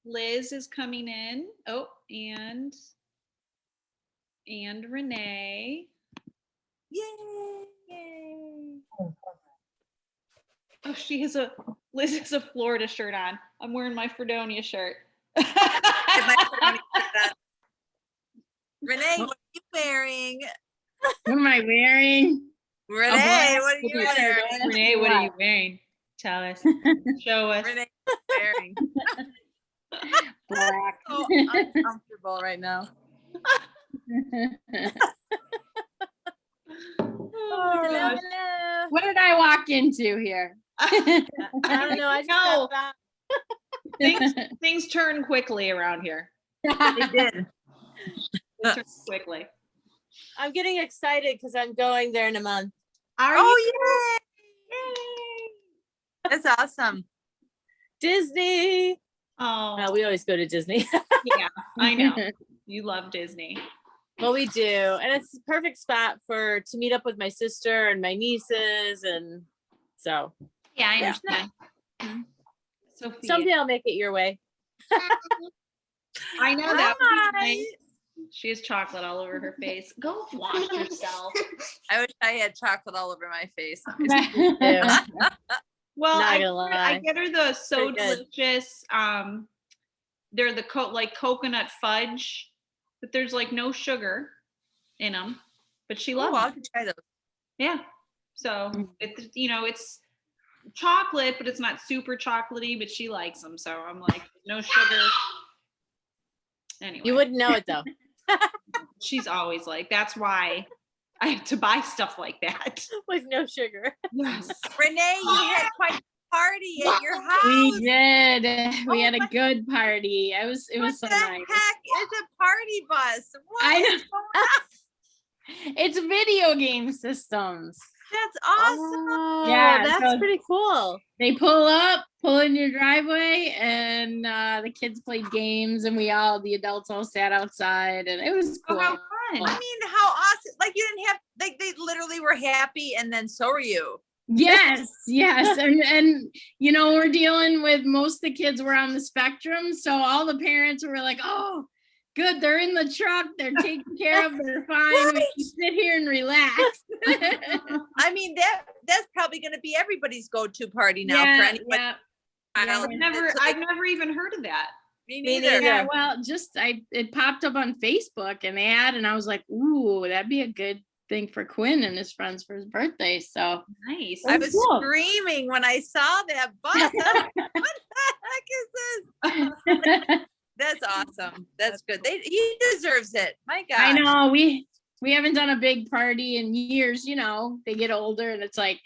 Liz is coming in. Oh, and Renee. Yay! Yay! Oh, Liz has a Florida shirt on. I'm wearing my Fredonia shirt. Renee, what are you wearing? What am I wearing? Renee, what are you wearing? Renee, what are you wearing? Tell us. Show us. Renee, what are you wearing? Black. So uncomfortable right now. Oh, What did I walk into here? I don't know. I just No. got that. things turn quickly around here. They did. They turn quickly. I'm getting excited because I'm going there in a month. Are Oh, you? yay! That's awesome. Disney. Oh, We always go to Disney. yeah, I know. You love Disney. Well, we do, and it's a perfect spot to meet up with my sister and my nieces, and so Yeah, I Yeah. understand. Sophia. someday I'll make it your way. I know that. would be Hi. nice. She has chocolate all over her face. Go wash yourself. I wish I had chocolate all over my face. Yeah. Well, Not I gonna lie. get her the so Pretty good. delicious. They're the like coconut fudge, but there's like no sugar in them. But she Oh, loves I it. can try those. Yeah. So it's it's chocolate, but it's not super chocolatey. But she likes them, so I'm like, no sugar. Anyway, You wouldn't know it though. she's always like, that's why I have to buy stuff like that. With no sugar. Yes. Renee, you had quite a party at your house. We did. We Oh had a my- good party. It was What so the nice. heck is a party bus? What I is know. It's video game systems. That's awesome. Oh, Yeah, that's so- pretty cool. They pull in your driveway, and the kids played games, and the adults all sat outside, and it was Oh, cool. how I fun. mean, how awesome. Like you didn't have, like they literally were happy and then so are you. Yes, and we're dealing with most of the kids were on the spectrum, so all the parents were like, "Oh, good, they're in the truck, they're taken care of, they're fine. We can sit here and relax." I mean, that's probably going to be everybody's go-to party now for anybody. yeah. Child. I've never even heard of that. Me Me neither. neither. Yeah, well, it popped up on Facebook an ad, and I was like, "Ooh, that'd be a good thing for Quinn and his friends for his birthday." So Nice. I That's was cool. screaming when I saw that bus. I was like, what the heck is this? That's awesome. That's good. He deserves it. My God. I know we haven't done a big party in years. They get older, and it's like,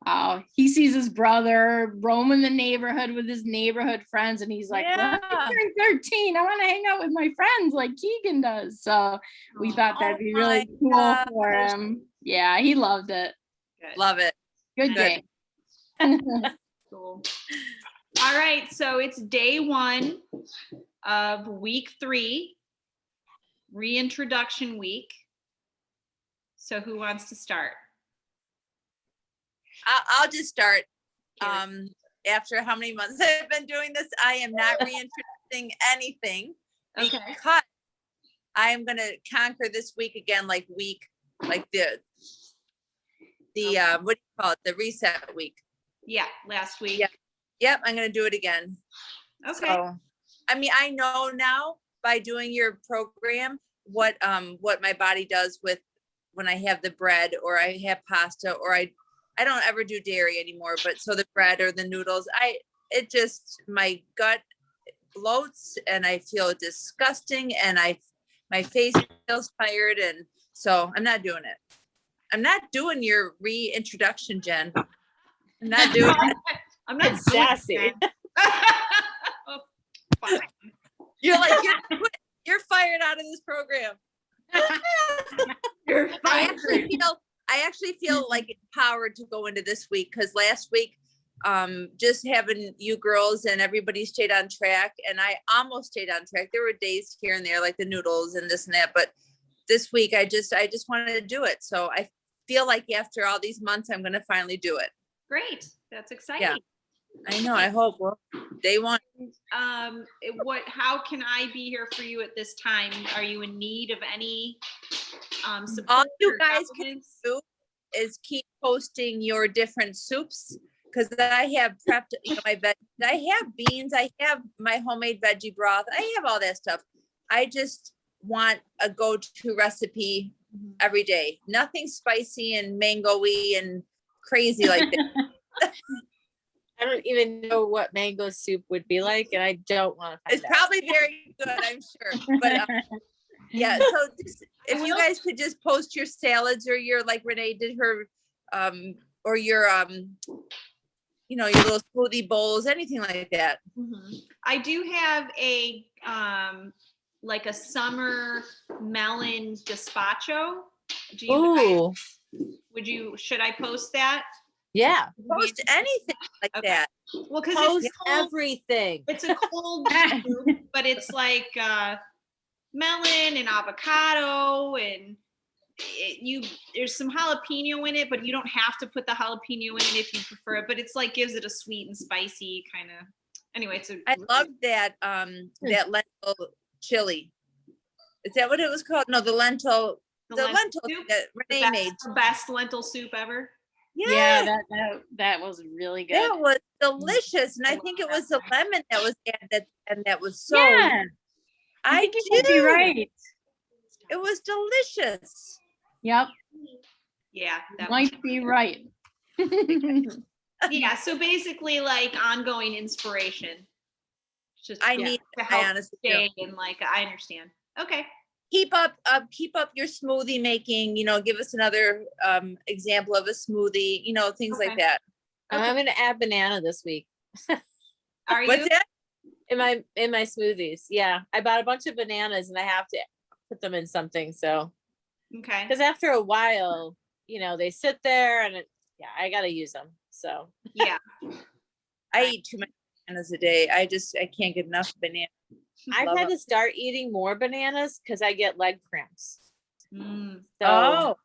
oh, he sees his brother roaming the neighborhood with his neighborhood friends, and he's like, Yeah. "Well, I turned 13. I want to hang out with my friends like Keegan does." So we thought that'd be really cool gosh. for him. Yeah, he loved it. Good. Love it. Good Good. game. Cool. All right, so it's day 1 of week 3, reintroduction week. So who wants to start? I'll just start. Here. After how many months I've been doing this, I am not reintroducing anything Okay. because I am going to conquer this week again, like the what do you call it? The reset week. Yeah, last week. Yeah. Yep, I'm going to do it again. Okay. So, I mean, I know now by doing your program what my body does with when I have the bread or I have pasta or I don't ever do dairy anymore, but so the bread or the noodles, my gut bloats and I feel disgusting and my face feels tired. And so I'm not doing it. I'm not doing your reintroduction, Jen. I'm not doing it. I'm not It's sassy. Oh, fine. You're like, you're fired out of this program. You're I fine. actually feel like empowered to go into this week because last week, just having you girls and everybody stayed on track, and I almost stayed on track. There were days here and there, like the noodles and this and that, but this week I just wanted to do it. So I feel like after all these months, I'm going to finally do it. Great. That's exciting. Yeah. I know. I hope. Well, Day one. How can I be here for you at this time? Are you in need of any All support you or guys can guidance? do is keep posting your different soups, because I have prepped, my veg. I have beans. I have my homemade veggie broth. I have all that stuff. I just want a go-to recipe every day. Nothing spicy and mango-y and crazy like that. I don't even know what mango soup would be like, and I don't want to It's probably very good, I'm sure. But yeah, so just, if you guys could just post your salads or your, like Renee did her, or your, your little smoothie bowls, anything like that. I do have a like a summer melon gazpacho. Ooh, Should I post that? yeah. Post anything like Okay. that. Well, because Post it's cold, everything. it's a cold soup, but it's like melon and avocado and there's some jalapeno in it, but you don't have to put the jalapeno in it if you prefer it, but it's like gives it a sweet and spicy kind of, anyway, I love that that lentil chili. Is that what it was called? No, the lentil lentil soup? that Renee made. The best lentil soup ever. Yeah, that was really good. That was delicious. And I think it was the lemon that was added, and that was so Yeah, I think you might be do. right. It was delicious. Yep, Yeah, that might be right. yeah, so basically like ongoing inspiration. Just I to need, help I honestly do. stay and like I understand. Okay. Keep up your smoothie making, give us another example of a smoothie, things like Okay. that. I'm gonna add banana this week Are you? What's that? in my smoothies. Yeah, I bought a bunch of bananas and I have to put them in something. So Okay. because after a while, they sit there and I gotta use them. So Yeah. I eat too many bananas a day. I can't get enough banana. I've Love had it. to start eating more bananas because I get leg cramps. Mm. So Oh,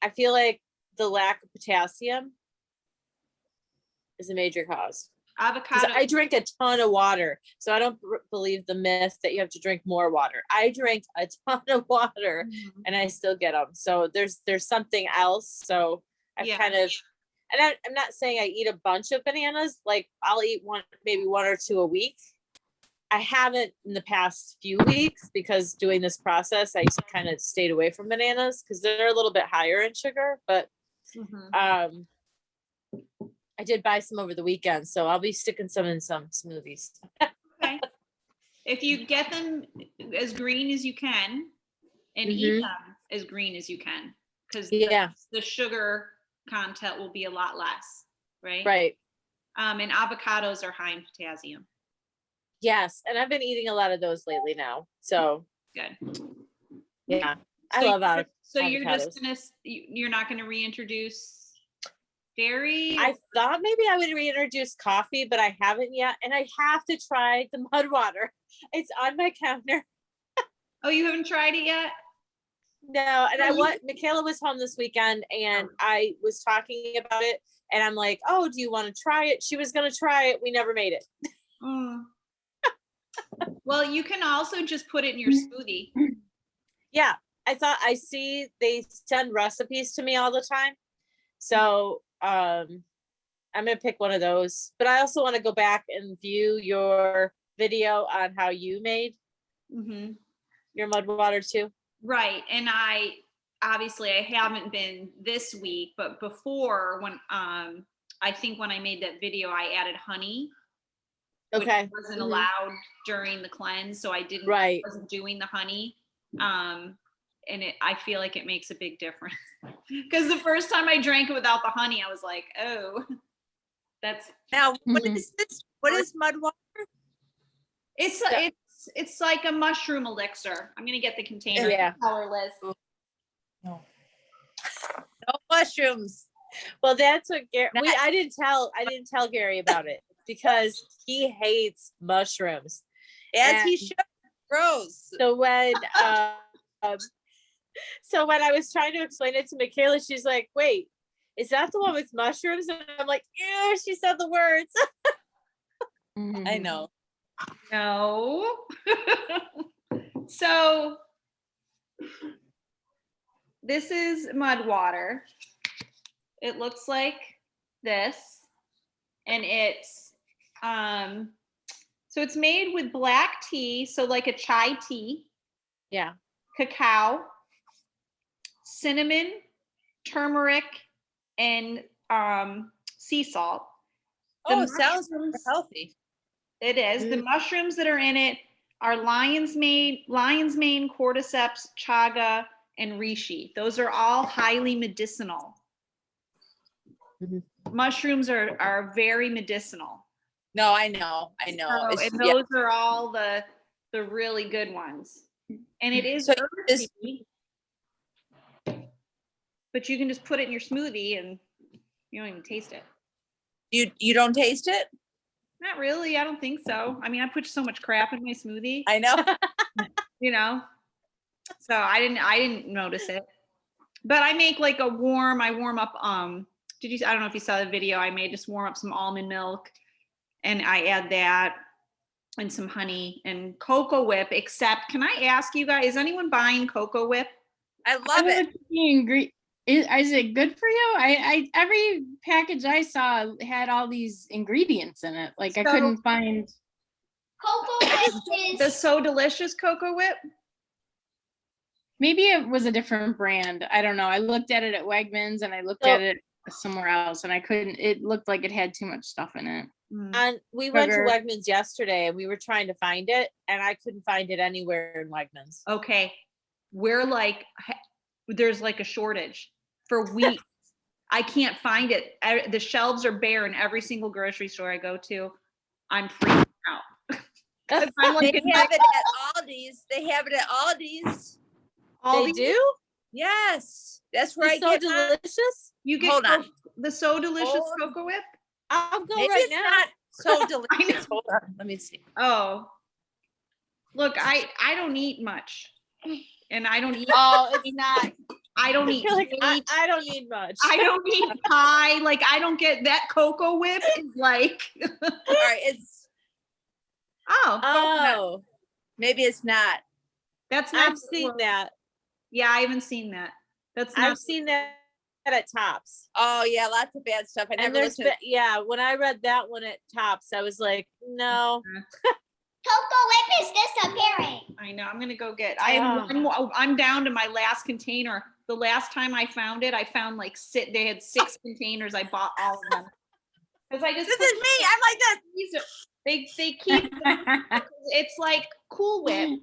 I feel like the lack of potassium is a major cause. 'Cause Avocado. I drink a ton of water, so I don't believe the myth that you have to drink more water. I drink a ton of water Mhm. and I still get them. So there's something else. So I've Yeah. kind of, and I'm not saying I eat a bunch of bananas. Like I'll eat maybe one or two a week. I haven't in the past few weeks because doing this process, I kind of stayed away from bananas because they're a little bit higher in sugar. But Mhm. I did buy some over the weekend, so I'll be sticking some in some smoothies. Okay. If you get them as green as you can and eat them as green as you can, because Yeah, the sugar content will be a lot less, right? right. And avocados are high in potassium. Yes, and I've been eating a lot of those lately now. So Good. yeah, I So love avocados. So you're just you're not gonna reintroduce dairy? I thought maybe I would reintroduce coffee, but I haven't yet, and I have to try the mud water. It's on my counter. Oh, you haven't tried it yet? No, and Michaela was home this weekend, and I was talking about it, and I'm like, "Oh, do you want to try it?" She was gonna try it. We never made it. Mm. Well, you can also just put it in your smoothie. Yeah, I thought I see they send recipes to me all the time, so I'm gonna pick one of those. But I also want to go back and view your video on how you made your mud water too. Right. And I haven't been this week, but before when I think when I made that video, I added honey. Okay. Which wasn't allowed during the cleanse, so I wasn't doing the honey. And I feel like it makes a big difference. Because the first time I drank it without the honey, I was like, oh, that's now what is this? What is mud water? It's like a mushroom elixir. I'm gonna get the container. Yeah. Colorless. No mushrooms. Well, that's what Gary. I didn't tell Gary about it because he hates mushrooms. As he should. Gross. So when I was trying to explain it to Michaela, she's like, "Wait, is that the one with mushrooms?" And I'm like, "Yeah," she said the words. I know. No. So this is mud water. It looks like this, and it's so it's made with black tea, so like a chai tea, Yeah. cacao, cinnamon, turmeric, and sea salt. The Oh, it sounds mushrooms- healthy. It is. The mushrooms that are in it are lion's mane, cordyceps, chaga, and reishi. Those are all highly medicinal. Mhm. Mushrooms are very medicinal. No, I know. So, It's- and yeah. those are all the really good ones. And it is So earthy, but you can just put it in your smoothie and you don't even taste it. You don't taste it? Not really. I don't think so. I mean, I put so much crap in my smoothie, I know. you know. So I didn't notice it. But I make like I warm up I don't know if you saw the video I made, just warm up some almond milk and I add that and some honey and cocoa whip, except can I ask you guys, is anyone buying cocoa whip? I love it. Is it good for you? I every package I saw had all these ingredients in it. Like I So- couldn't find. Cocoa whip The is So Delicious cocoa whip? Maybe it was a different brand. I don't know. I looked at it at Wegmans and I looked So- at it somewhere else and I couldn't. It looked like it had too much stuff in it. And we went to Sugar. Wegmans yesterday and we were trying to find it and I couldn't find it anywhere in Wegmans. Okay. We're like, there's like a shortage for weeks. I can't find it. The shelves are bare in every single grocery store I go to. I'm freaking out. 'Cause I'm They like, have it at Aldi's. They have it at Aldi's. all They these- do? Yes. That's where I It's so get mine. delicious. You get Hold on. the So Delicious Hold- cocoa whip? I'll go Maybe right it's now. not so delicious. know. Hold on. Let me see. Oh. Look, I don't eat much. And I don't eat Oh, it's not. I don't I eat feel like I cake. don't need much. I don't eat pie. Like I don't get that cocoa whip is like All right. It's oh, Oh, maybe it's not. that's not I've seen that. Yeah, I haven't seen that. That's not I've seen that at Tops. Oh yeah, lots of bad stuff. I And never there's looked at. yeah, when I read that one at Tops, I was like, no. cocoa whip is disappearing. I know. I'm gonna go get. I'm down to my last container. The last time I found it, I found like they had 6 containers. I bought all of them because I just This is me. I'm like this. they keep it's like Cool Whip,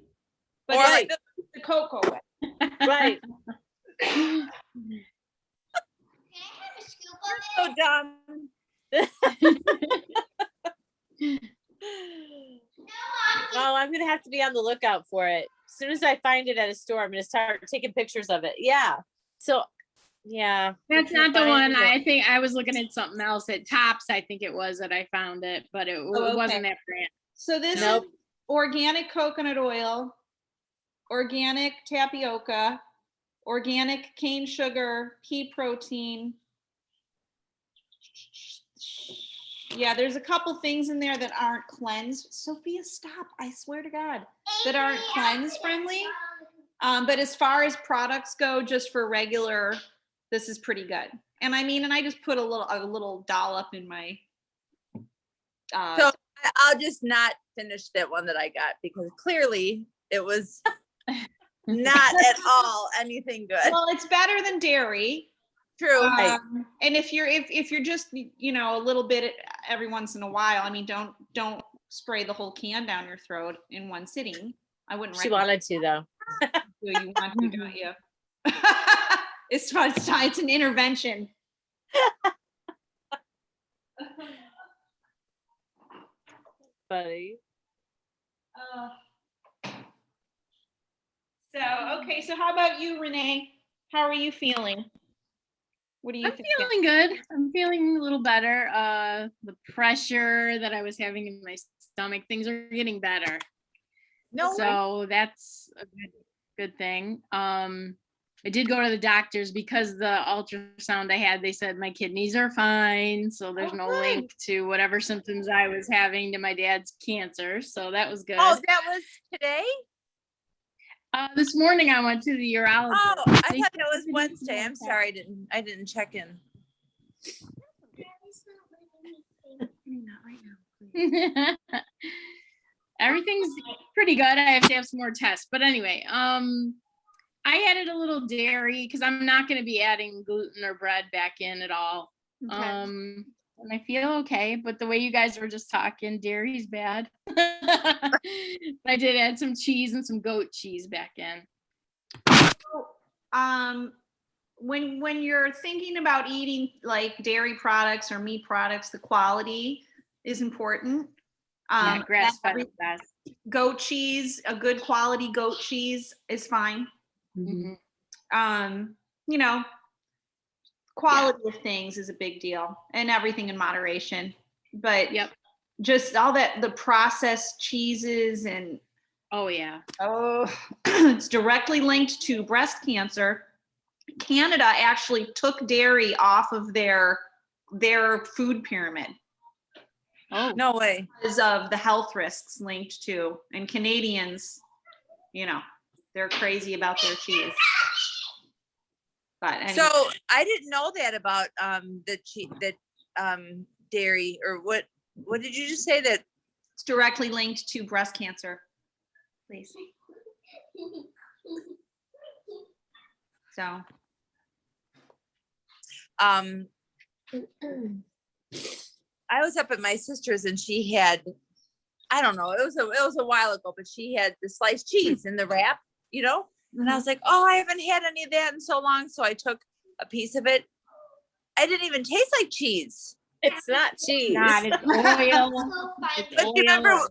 but Or it's like the cocoa whip. Right. Can I have a scoop of it? so dumb. Well, I'm gonna have to be on the lookout for it. As soon as I find it at a store, I'm gonna start taking pictures of it. Yeah. So, yeah. That's we can not the find one. it. I think I was looking at something else at Tops. I think it was that I found it, but it okay. wasn't that brand. So this Nope. is organic coconut oil, organic tapioca, organic cane sugar, pea protein. Yeah, there's a couple things in there that aren't cleansed. Sophia, stop. I swear to God. That aren't cleanse friendly. But as far as products go, just for regular, this is pretty good. And I mean, and I just put a little dollop in my So I'll just not finish that one that I got because clearly it was not at all anything good. well, it's better than dairy. True. And if you're just a little bit every once in a while, I mean, don't spray the whole can down your throat in one sitting. I wouldn't. She recommend wanted to though. it. You want to, don't you? It's fun. It's an intervention. Buddy. So how about you, Renee? How are you feeling? What do you I'm think? feeling good. I'm feeling a little better. The pressure that I was having in my stomach, things are getting better. No way. So that's a good thing. I did go to the doctors because the ultrasound I had, they said my kidneys are fine. So there's Oh, no good. link to whatever symptoms I was having to my dad's cancer. So that was good. Oh, that was today? This morning I went to the urologist. Oh, I They thought said that was everything's Wednesday. I'm okay. sorry, I didn't check in. Not right now. Everything's pretty good. I have to have some more tests. But anyway, I added a little dairy because I'm not going to be adding gluten or bread back in at all. Okay. And I feel okay, but the way you guys were just talking, dairy's bad. I did add some cheese and some goat cheese back in. When you're thinking about eating like dairy products or meat products, the quality is important. Yeah, grass fed every- is best. Goat cheese, a good quality goat cheese is fine. Mhm. You know, quality of things is a big deal, and everything in moderation. But Yep. just all that, the processed cheeses and Oh yeah. it's directly linked to breast cancer. Canada actually took dairy off of their food pyramid Oh No way. because of the health risks linked to, and Canadians, you know, they're crazy about their cheese. But anyway. So I didn't know that about dairy, or what did you just say that? It's directly linked to breast cancer. Please. So I was up at my sister's and she had, I don't know, it was a while ago, but she had the sliced cheese in the wrap, you know? And I was like, oh, I haven't had any of that in so long. So I took a piece of it. I didn't even taste like cheese. It's not cheese. God, it's oil. So But you remember Oil.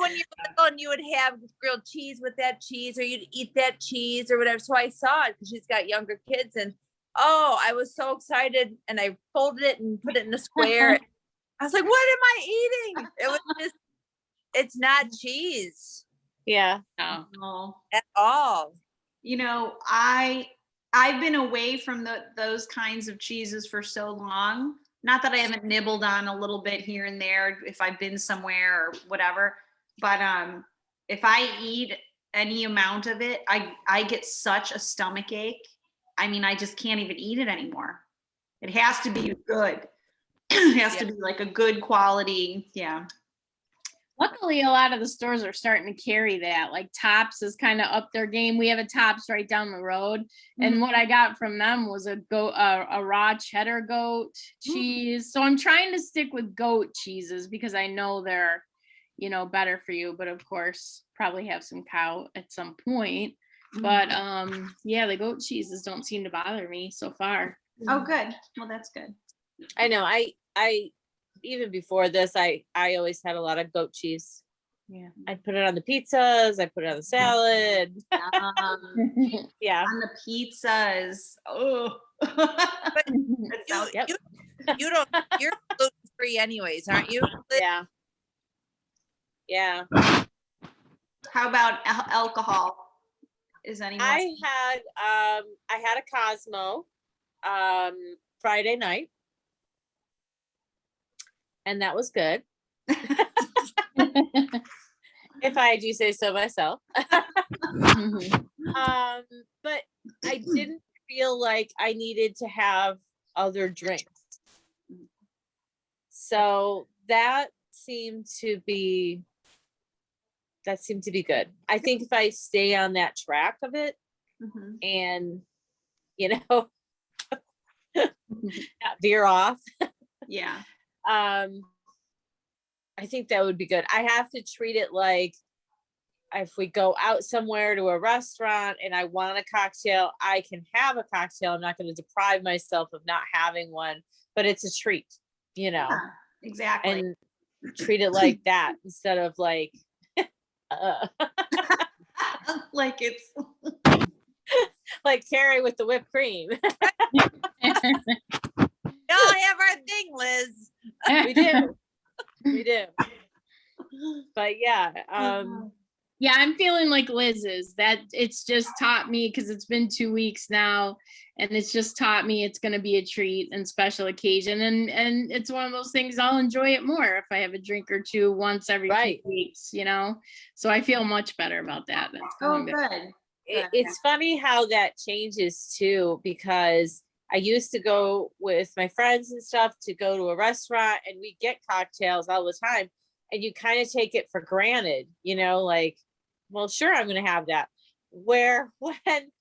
when you were little and you would have grilled cheese with that cheese, or you'd eat that cheese or whatever. So I saw it because she's got younger kids, and oh, I was so excited, and I folded it and put it in a square. I was like, what am I eating? It was just, it's not cheese Yeah. Oh. no. at all. You know, I've been away from those kinds of cheeses for so long. Not that I haven't nibbled on a little bit here and there if I've been somewhere or whatever, but if I eat any amount of it, I get such a stomach ache. I mean, I just can't even eat it anymore. It has to be good. It has to be like a good quality. Yeah. Luckily, a lot of the stores are starting to carry that. Like Tops is kind of up their game. We have a Tops right down the road, and what I got from them was a raw cheddar goat cheese. So I'm trying to stick with goat cheeses because I know they're, you know, better for you. But of course, probably have some cow at some point. But yeah, the goat cheeses don't seem to bother me so far. Oh, good. Well, that's good. I know. I even before this, I always had a lot of goat cheese. Yeah. I put it on the pizzas. I put it on the salad. Yeah. On the pizzas. Oh. But That sounds- you're gluten free anyways, aren't you? Yeah. Yeah. How about alcohol? Is anyone? I had a Cosmo Friday night. And that was good. If I do say so myself. But I didn't feel like I needed to have other drinks. So that seemed to be good. I think if I stay on that track of it Mhm. and, you know, not veer off, Yeah. I think that would be good. I have to treat it like if we go out somewhere to a restaurant and I want a cocktail, I can have a cocktail. I'm not going to deprive myself of not having one, but it's a treat, you know, Yeah, exactly. and treat it like that instead of like, Like it's like Carrie with the whipped cream. We all have our thing, Liz. We do. We do. But yeah, Yeah, I'm feeling like Liz is, that it's just taught me, because it's been 2 weeks now, and it's just taught me it's going to be a treat and special occasion, and it's one of those things I'll enjoy it more if I have a drink or two once every Right. 2 weeks, so I feel much better about that. That's Oh, going back. good. It's funny how that changes too, because I used to go with my friends and stuff to go to a restaurant and we get cocktails all the time, and you kind of take it for granted, like, well, sure, I'm going to have that. Where when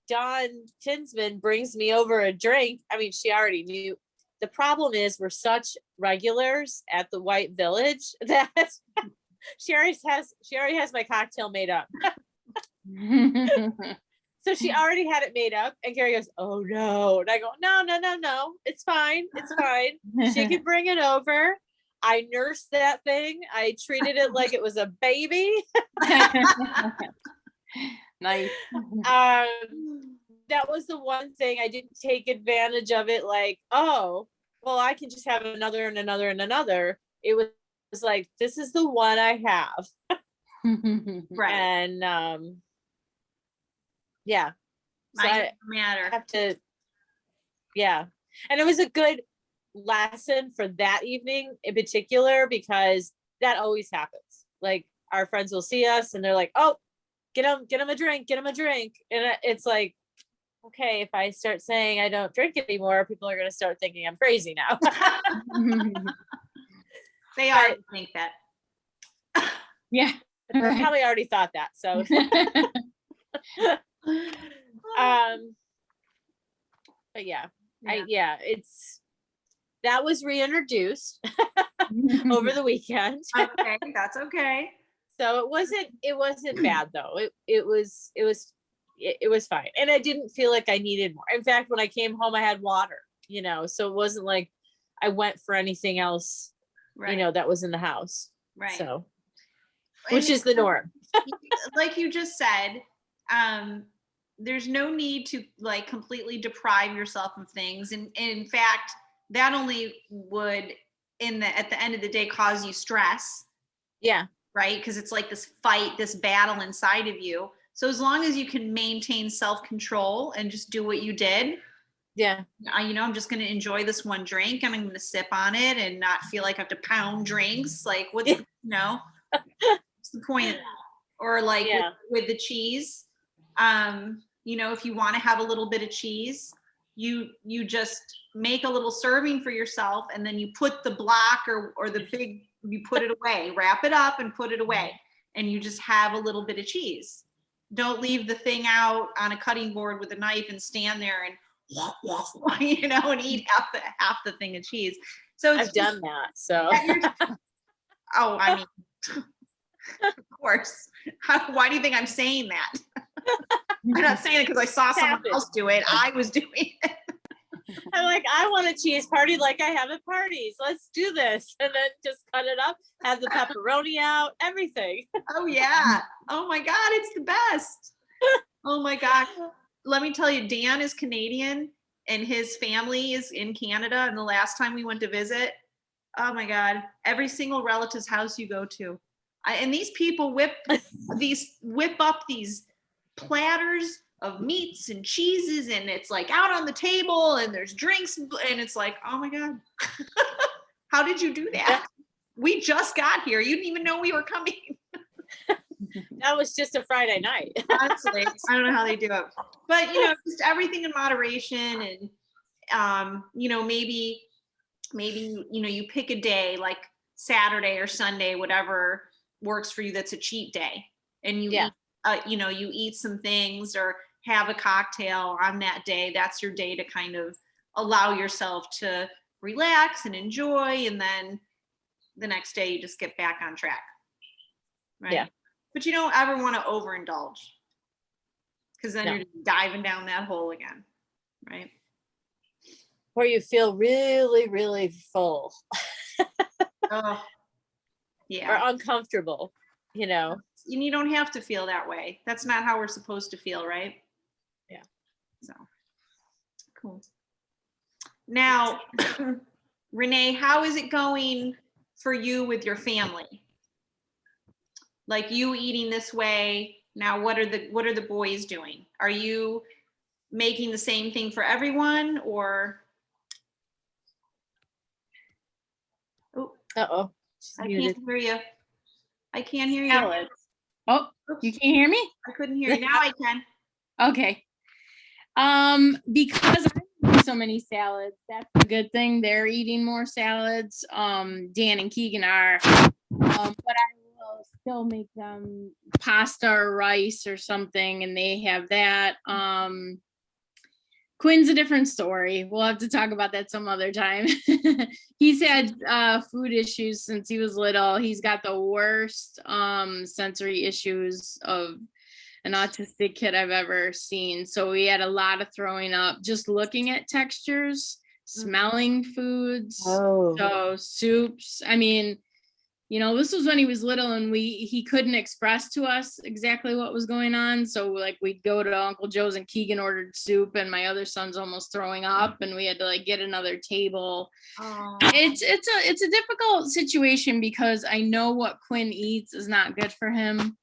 Dawn Tinsman brings me over a drink, I mean, she already knew. The problem is we're such regulars at the White Village that she already has my cocktail made up. So she already had it made up, and Gary goes, "Oh no." And I go, "No, it's fine. It's fine. She can bring it over." I nursed that thing. I treated it like it was a baby. Nice. That was the one thing I didn't take advantage of it. Like, oh, well, I can just have another and another and another. It was like, this is the one I have. Right. And yeah. So Mine I doesn't matter. have to, yeah. And it was a good lesson for that evening in particular, because that always happens. Like, our friends will see us and they're like, "Oh, get them a drink. And it's like, okay, if I start saying I don't drink anymore, people are going to start thinking I'm crazy now. They already think that. Yeah. They Right. probably already thought that. So, but yeah, that was reintroduced over the weekend. Okay, that's okay. So it wasn't bad though. It was fine. And I didn't feel like I needed more. In fact, when I came home, I had water, so it wasn't like I went for anything else, Right. that was in the house. Right. So, which is the norm. Like you just said, there's no need to like completely deprive yourself of things. And in fact, that only would at the end of the day cause you stress. Yeah. Right? Because it's like this fight, this battle inside of you. So as long as you can maintain self-control and just do what you did, yeah, I'm just going to enjoy this one drink and I'm going to sip on it and not feel like I have to pound drinks. Like, what's the point of that? Or like with the cheese, if you want to have a little bit of cheese, you just make a little serving for yourself, and then you put the block or the big, you put it away, wrap it up and put it away, and you just have a little bit of cheese. Don't leave the thing out on a cutting board with a knife and stand there and and eat half the thing of cheese. So I've done that. So I mean, of course. Why do you think I'm saying that? I'm not saying it because I saw someone else do it. I was doing it. I'm like, I want a cheese party like I have at parties. Let's do this. And then just cut it up, have the pepperoni out, everything. Oh, yeah. Oh, my God. It's the best. Oh, my God. Let me tell you, Dan is Canadian and his family is in Canada. And the last time we went to visit, oh, my God, every single relative's house you go to. And these people whip up these platters of meats and cheeses, and it's like out on the table and there's drinks, and it's like, oh my God, how did you do that? We just got here. You didn't even know we were coming. That was just a Friday night. Honestly, I don't know how they do it, but just everything in moderation, and maybe you pick a day like Saturday or Sunday, whatever works for you, that's a cheat day, and you eat some things or have a cocktail on that day. That's your day to kind of allow yourself to relax and enjoy, and then the next day you just get back on track, right? Yeah. But you don't ever want to overindulge, because then you're diving down that hole again, right? Where you feel really, really full. Oh, yeah. Or uncomfortable, And you don't have to feel that way. That's not how we're supposed to feel, right? Yeah. So, cool. Now, Renee, how is it going for you with your family? like you eating this way. Now, what are the boys doing? Are you making the same thing for everyone, or? Oh, Uh-oh. she's I muted. can't hear you. I can't hear you. Salads. Oh, Oops, you can't hear me? I couldn't hear you. Now I can. Okay. Because I eat so many salads, that's a good thing. They're eating more salads. Dan and Keegan are. But I will still make them pasta or rice or something, and they have that. Quinn's a different story. We'll have to talk about that some other time. He's had food issues since he was little. He's got the worst sensory issues of an autistic kid I've ever seen. So we had a lot of throwing up, just looking at textures, smelling foods. Oh. So soups. I mean, you know, this was when he was little and he couldn't express to us exactly what was going on. So like we'd go to Uncle Joe's and Keegan ordered soup and my other son's almost throwing up and we had to like get another table. Oh. It's a difficult situation because I know what Quinn eats is not good for him.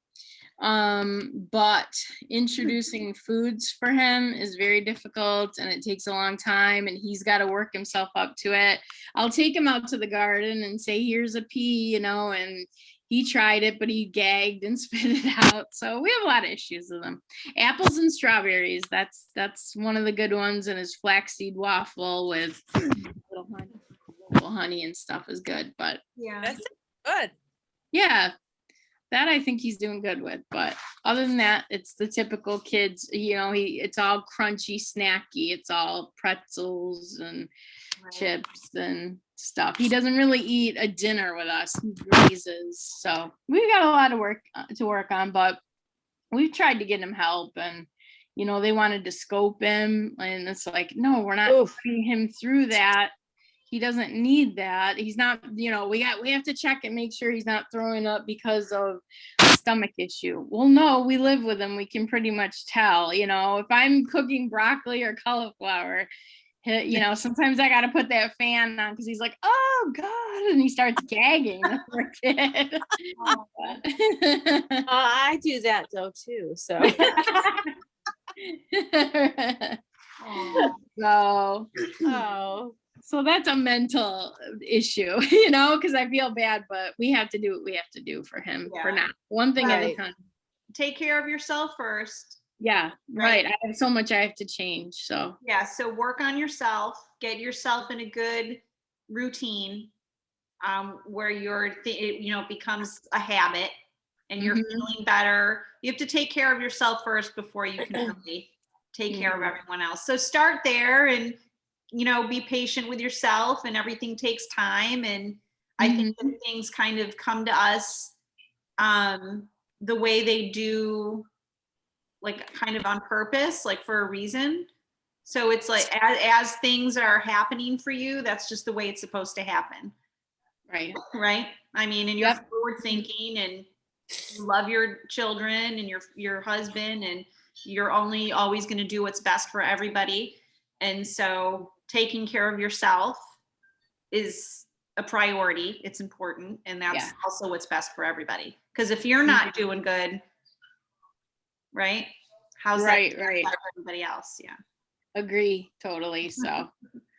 But introducing foods for him is very difficult and it takes a long time and he's got to work himself up to it. I'll take him out to the garden and say, here's a pea, you know, and he tried it, but he gagged and spit it out. So we have a lot of issues with him. Apples and strawberries. That's one of the good ones. And his flaxseed waffle with little honey and stuff is good, but Yeah. That's good. yeah, that I think he's doing good with, but other than that, it's the typical kids, you know, it's all crunchy, snacky. It's all pretzels and chips and stuff. He doesn't really eat a dinner with us. He grazes. So we've got a lot of work to work on, but we've tried to get him help and, you know, they wanted to scope him and it's like, no, we're not putting him through that. He doesn't need that. He's not, you know, we have to check and make sure he's not throwing up because of a stomach issue. Well, no, we live with him. We can pretty much tell, you know, if I'm cooking broccoli or cauliflower, you know, sometimes I got to put that fan on because he's like, oh God. And he starts gagging. The poor kid. I do that though too. So So that's a mental issue, you know, because I feel bad, but we have to do what we have to do for him for now. One thing at a time. Take care of yourself first. Yeah, right. I have so much I have to change. So yeah, so work on yourself, get yourself in a good routine where it becomes a habit and you're feeling better. You have to take care of yourself first before you can really take care of everyone else. So start there and, you know, be patient with yourself and everything takes time. And I think that things kind of come to us the way they do, like kind of on purpose, like for a reason. So it's like as things are happening for you, that's just the way it's supposed to happen. Right. I mean, and you're forward thinking and you love your children and your husband and you're only always going to do what's best for everybody. And so taking care of yourself is a priority. It's important. And that's also what's best for everybody. Because if you're not doing good, right? How's that for everybody else? Yeah. Agree totally. So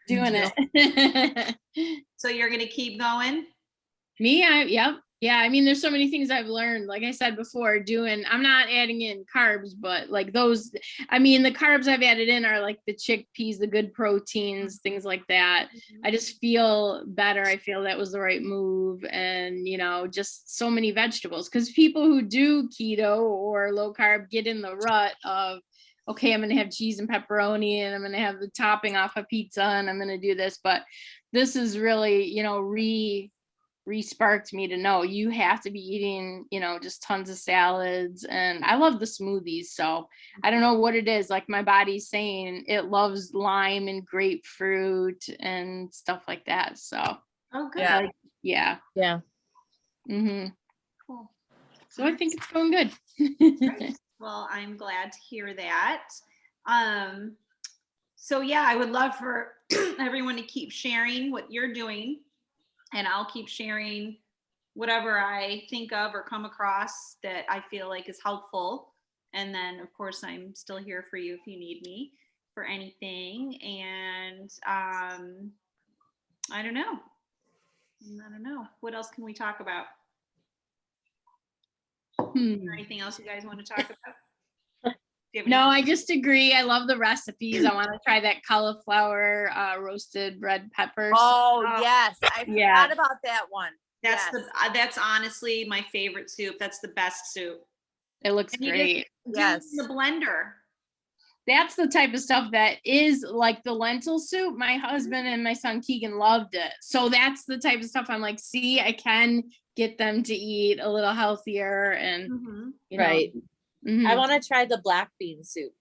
doing it. So you're going to keep going? Me, yeah. I mean, there's so many things I've learned. Like I said before, I'm not adding in carbs, but like those, I mean, the carbs I've added in are like the chickpeas, the good proteins, things like that. I just feel better. I feel that was the right move. And, you know, just so many vegetables because people who do keto or low carb get in the rut of, okay, I'm going to have cheese and pepperoni and I'm going to have the topping off a pizza and I'm going to do this. But this is really, you know, re-sparked me to know you have to be eating, you know, just tons of salads. And I love the smoothies. So I don't know what it is. Like my body's saying it loves lime and grapefruit and stuff like that. So good. Yeah. Cool. So I think it's going good. Great. Well, I'm glad to hear that. So yeah, I would love for everyone to keep sharing what you're doing. And I'll keep sharing whatever I think of or come across that I feel like is helpful. And then, of course, I'm still here for you if you need me for anything. And I don't know. I don't know. What else can we talk about? Is there anything else you guys want to talk about? Do you have No, any- I just agree. I love the recipes. I want to try that cauliflower roasted red peppers. Oh, Oh, yes. I yeah. forgot about that one. That's Yes. that's honestly my favorite soup. That's the best soup. It looks And you great. do it Yes. in the blender. That's the type of stuff that is like the lentil soup. My husband and my son Keegan loved it. So that's the type of stuff I'm like, see, I can get them to eat a little healthier and Mhm. you know. Right. Mhm. I want to try the black bean soup.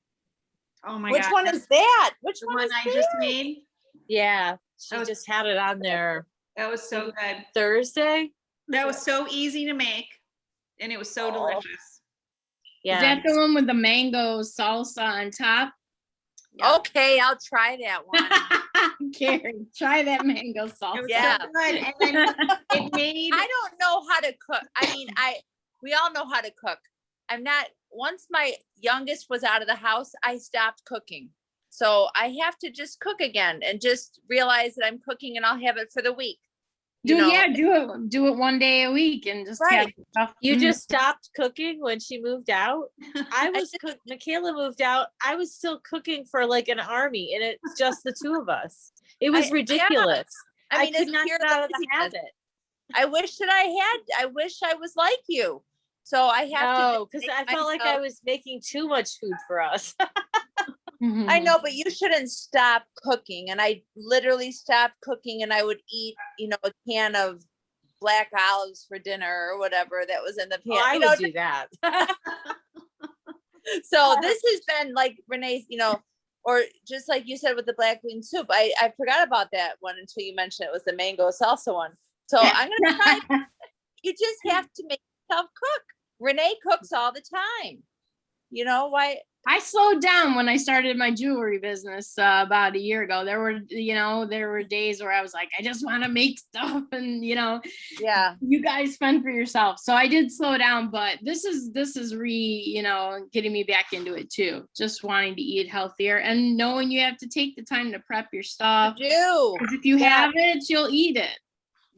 Oh my Which god. one that's is that? Which the one one is I that? just made? Yeah, she was- just had it on there That was so good. Thursday. That was so easy to make, and it was so Oh. delicious. Yeah. Is that the one with the mango salsa on top? Yeah. Okay, I'll try that one. Karen, try that mango It was salsa. Yeah. so good. And then it made I don't know how to cook. I mean, we all know how to cook. I'm not, once my youngest was out of the house, I stopped cooking. So I have to just cook again and just realize that I'm cooking and I'll have it for the week. You know? Do it one day a week and just have Right. stuff. You Mhm. just stopped cooking when she moved out. I was Michaela moved out. I was still cooking for like an army, and it's just the two of us. It was yeah. ridiculous. I mean, could it's not pure get out of the laziness. habit. I wish I was like you. So I have to. No, just because make I felt like I myself- was making too much food for us. Mhm. I know, but you shouldn't stop cooking. And I literally stopped cooking and I would eat, a can of black olives for dinner or whatever that was in the pan. Well, I would do that. So this has been like Renee's, or just like you said with the black bean soup. I forgot about that one until you mentioned it was the mango salsa one. So I'm gonna try. You just have to make yourself cook. Renee cooks all the time. You know why? I slowed down when I started my jewelry business about a year ago. There were days where I was like, I just want to make stuff, and Yeah. you guys fend for yourself. So I did slow down, but this is getting me back into it too. Just wanting to eat healthier and knowing you have to take the time to prep your stuff. Do 'Cause if you Yeah. have it, you'll eat it.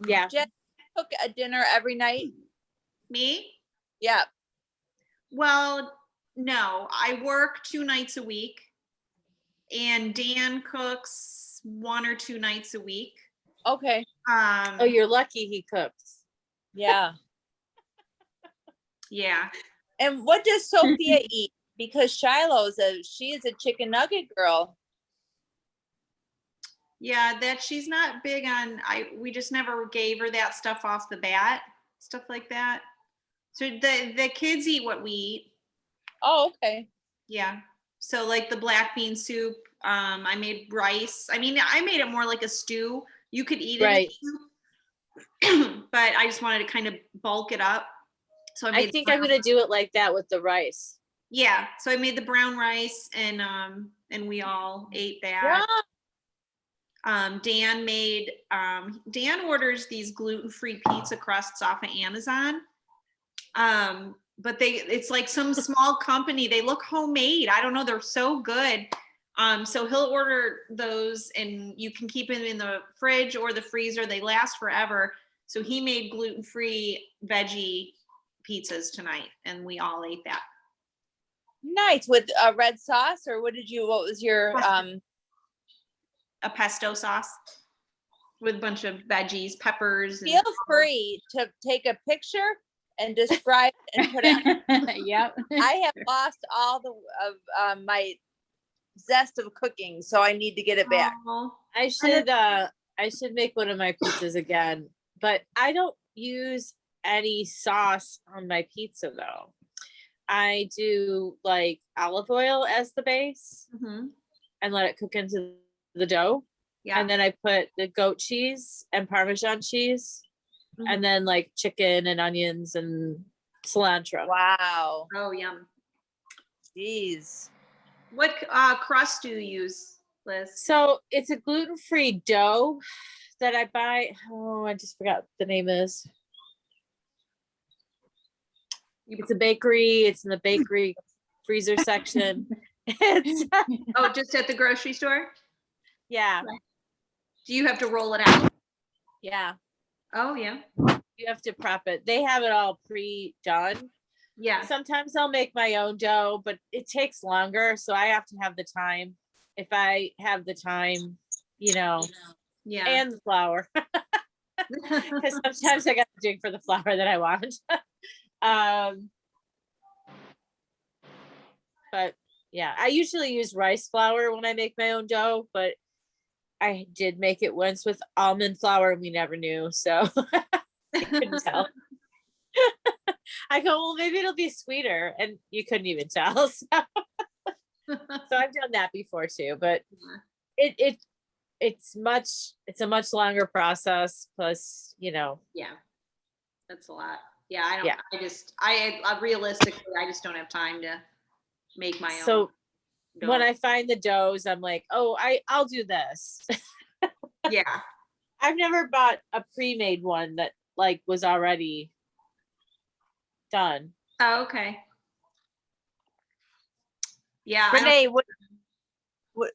Yeah. Jen, cook a dinner every night? me. Yeah. Well, no, I work 2 nights a week, and Dan cooks 1 or 2 nights a week. Okay. Oh, you're lucky he cooks. Yeah. Yeah. And what does Sophia eat? Because she is a chicken nugget girl. Yeah, that she's not big on. We just never gave her that stuff off the bat, stuff like that. So the kids eat what we eat. Oh, okay. Yeah. So like the black bean soup, I made rice. I mean, I made it more like a stew. You could eat it, Right. but I just wanted to kind of bulk it up. So I think I'm gonna do it like that with the rice. Yeah. So I made the brown rice, and we all ate Yeah. that. Dan orders these gluten-free pizza crusts off of Amazon. But it's like some small company. They look homemade. I don't know. They're so good. So he'll order those and you can keep them in the fridge or the freezer. They last forever. So he made gluten-free veggie pizzas tonight and we all ate that. Nice. With a red sauce, or what was your A pesto sauce with a bunch of veggies, peppers. And feel free to take a picture and describe and put it. Yep. I have lost all of my zest of cooking, so I need to get it back. Oh, I should make one of my pizzas again, but I don't use any sauce on my pizza though. I do like olive oil as the base mhm. and let it cook into the dough. Yeah. And then I put the goat cheese and Parmesan cheese Mhm. and then like chicken and onions and cilantro. Wow. Oh, yum. Jeez. What crust do you use, Liz? So it's a gluten-free dough that I buy. Oh, I just forgot what the name is. It's a bakery. It's in the bakery freezer section. It's, Oh, just at the grocery store? yeah, Do you have to roll it out? yeah. Oh, yeah. You have to prep it. They have it all pre-done. Yeah. Sometimes I'll make my own dough, but it takes longer. So I have to have the time. If I have the time, Yeah. and the flour, because sometimes I got to dig for the flour that I want. But yeah, I usually use rice flour when I make my own dough, but I did make it once with almond flour and we never knew. So I couldn't tell. I go, well, maybe it'll be sweeter. And you couldn't even tell. So, I've done that before too, but it's a much longer process. Plus, Yeah. That's a lot. Yeah. Yeah. I realistically, I just don't have time to make my own. so dough. when I find the doughs, I'm like, oh, I'll do this. Yeah. I've never bought a pre-made one that like was already done. Oh, okay. Yeah. I don't- Renee,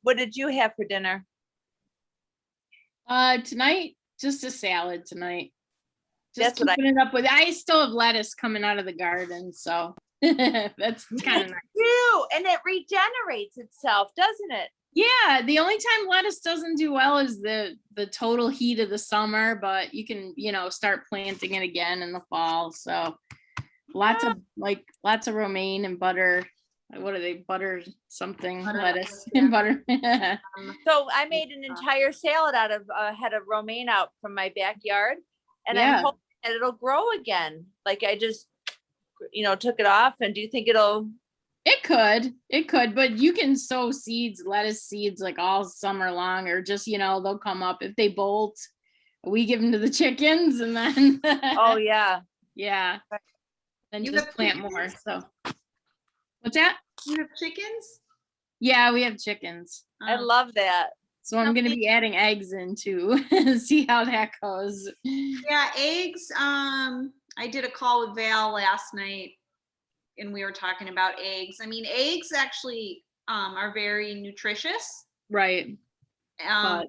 what did you have for dinner? Tonight, just a salad tonight. Just That's what I- keeping it up with, I still have lettuce coming out of the garden, so that's kind of nice. You, and it regenerates itself, doesn't it? Yeah, the only time lettuce doesn't do well is the total heat of the summer, but you can, start planting it again in the fall. So lots of romaine and butter. What are they? Butter something, Butter, lettuce yeah. and butter. So I made an entire salad out of a head of romaine out from my backyard, and Yeah. I'm hoping that it'll grow again. Like I just, took it off. And do you think it'll? It could, but you can sow seeds, lettuce seeds, like all summer long, or just, they'll come up if they bolt. We give them to the chickens, and then Oh yeah. yeah, then You just have plant chickens? more. So what's that? You have chickens? Yeah, we have chickens. I Oh. love that. So I'm gonna be adding eggs in too. See how that goes. Yeah, eggs. I did a call with Val last night and we were talking about eggs. I mean, eggs actually are very nutritious. Right. But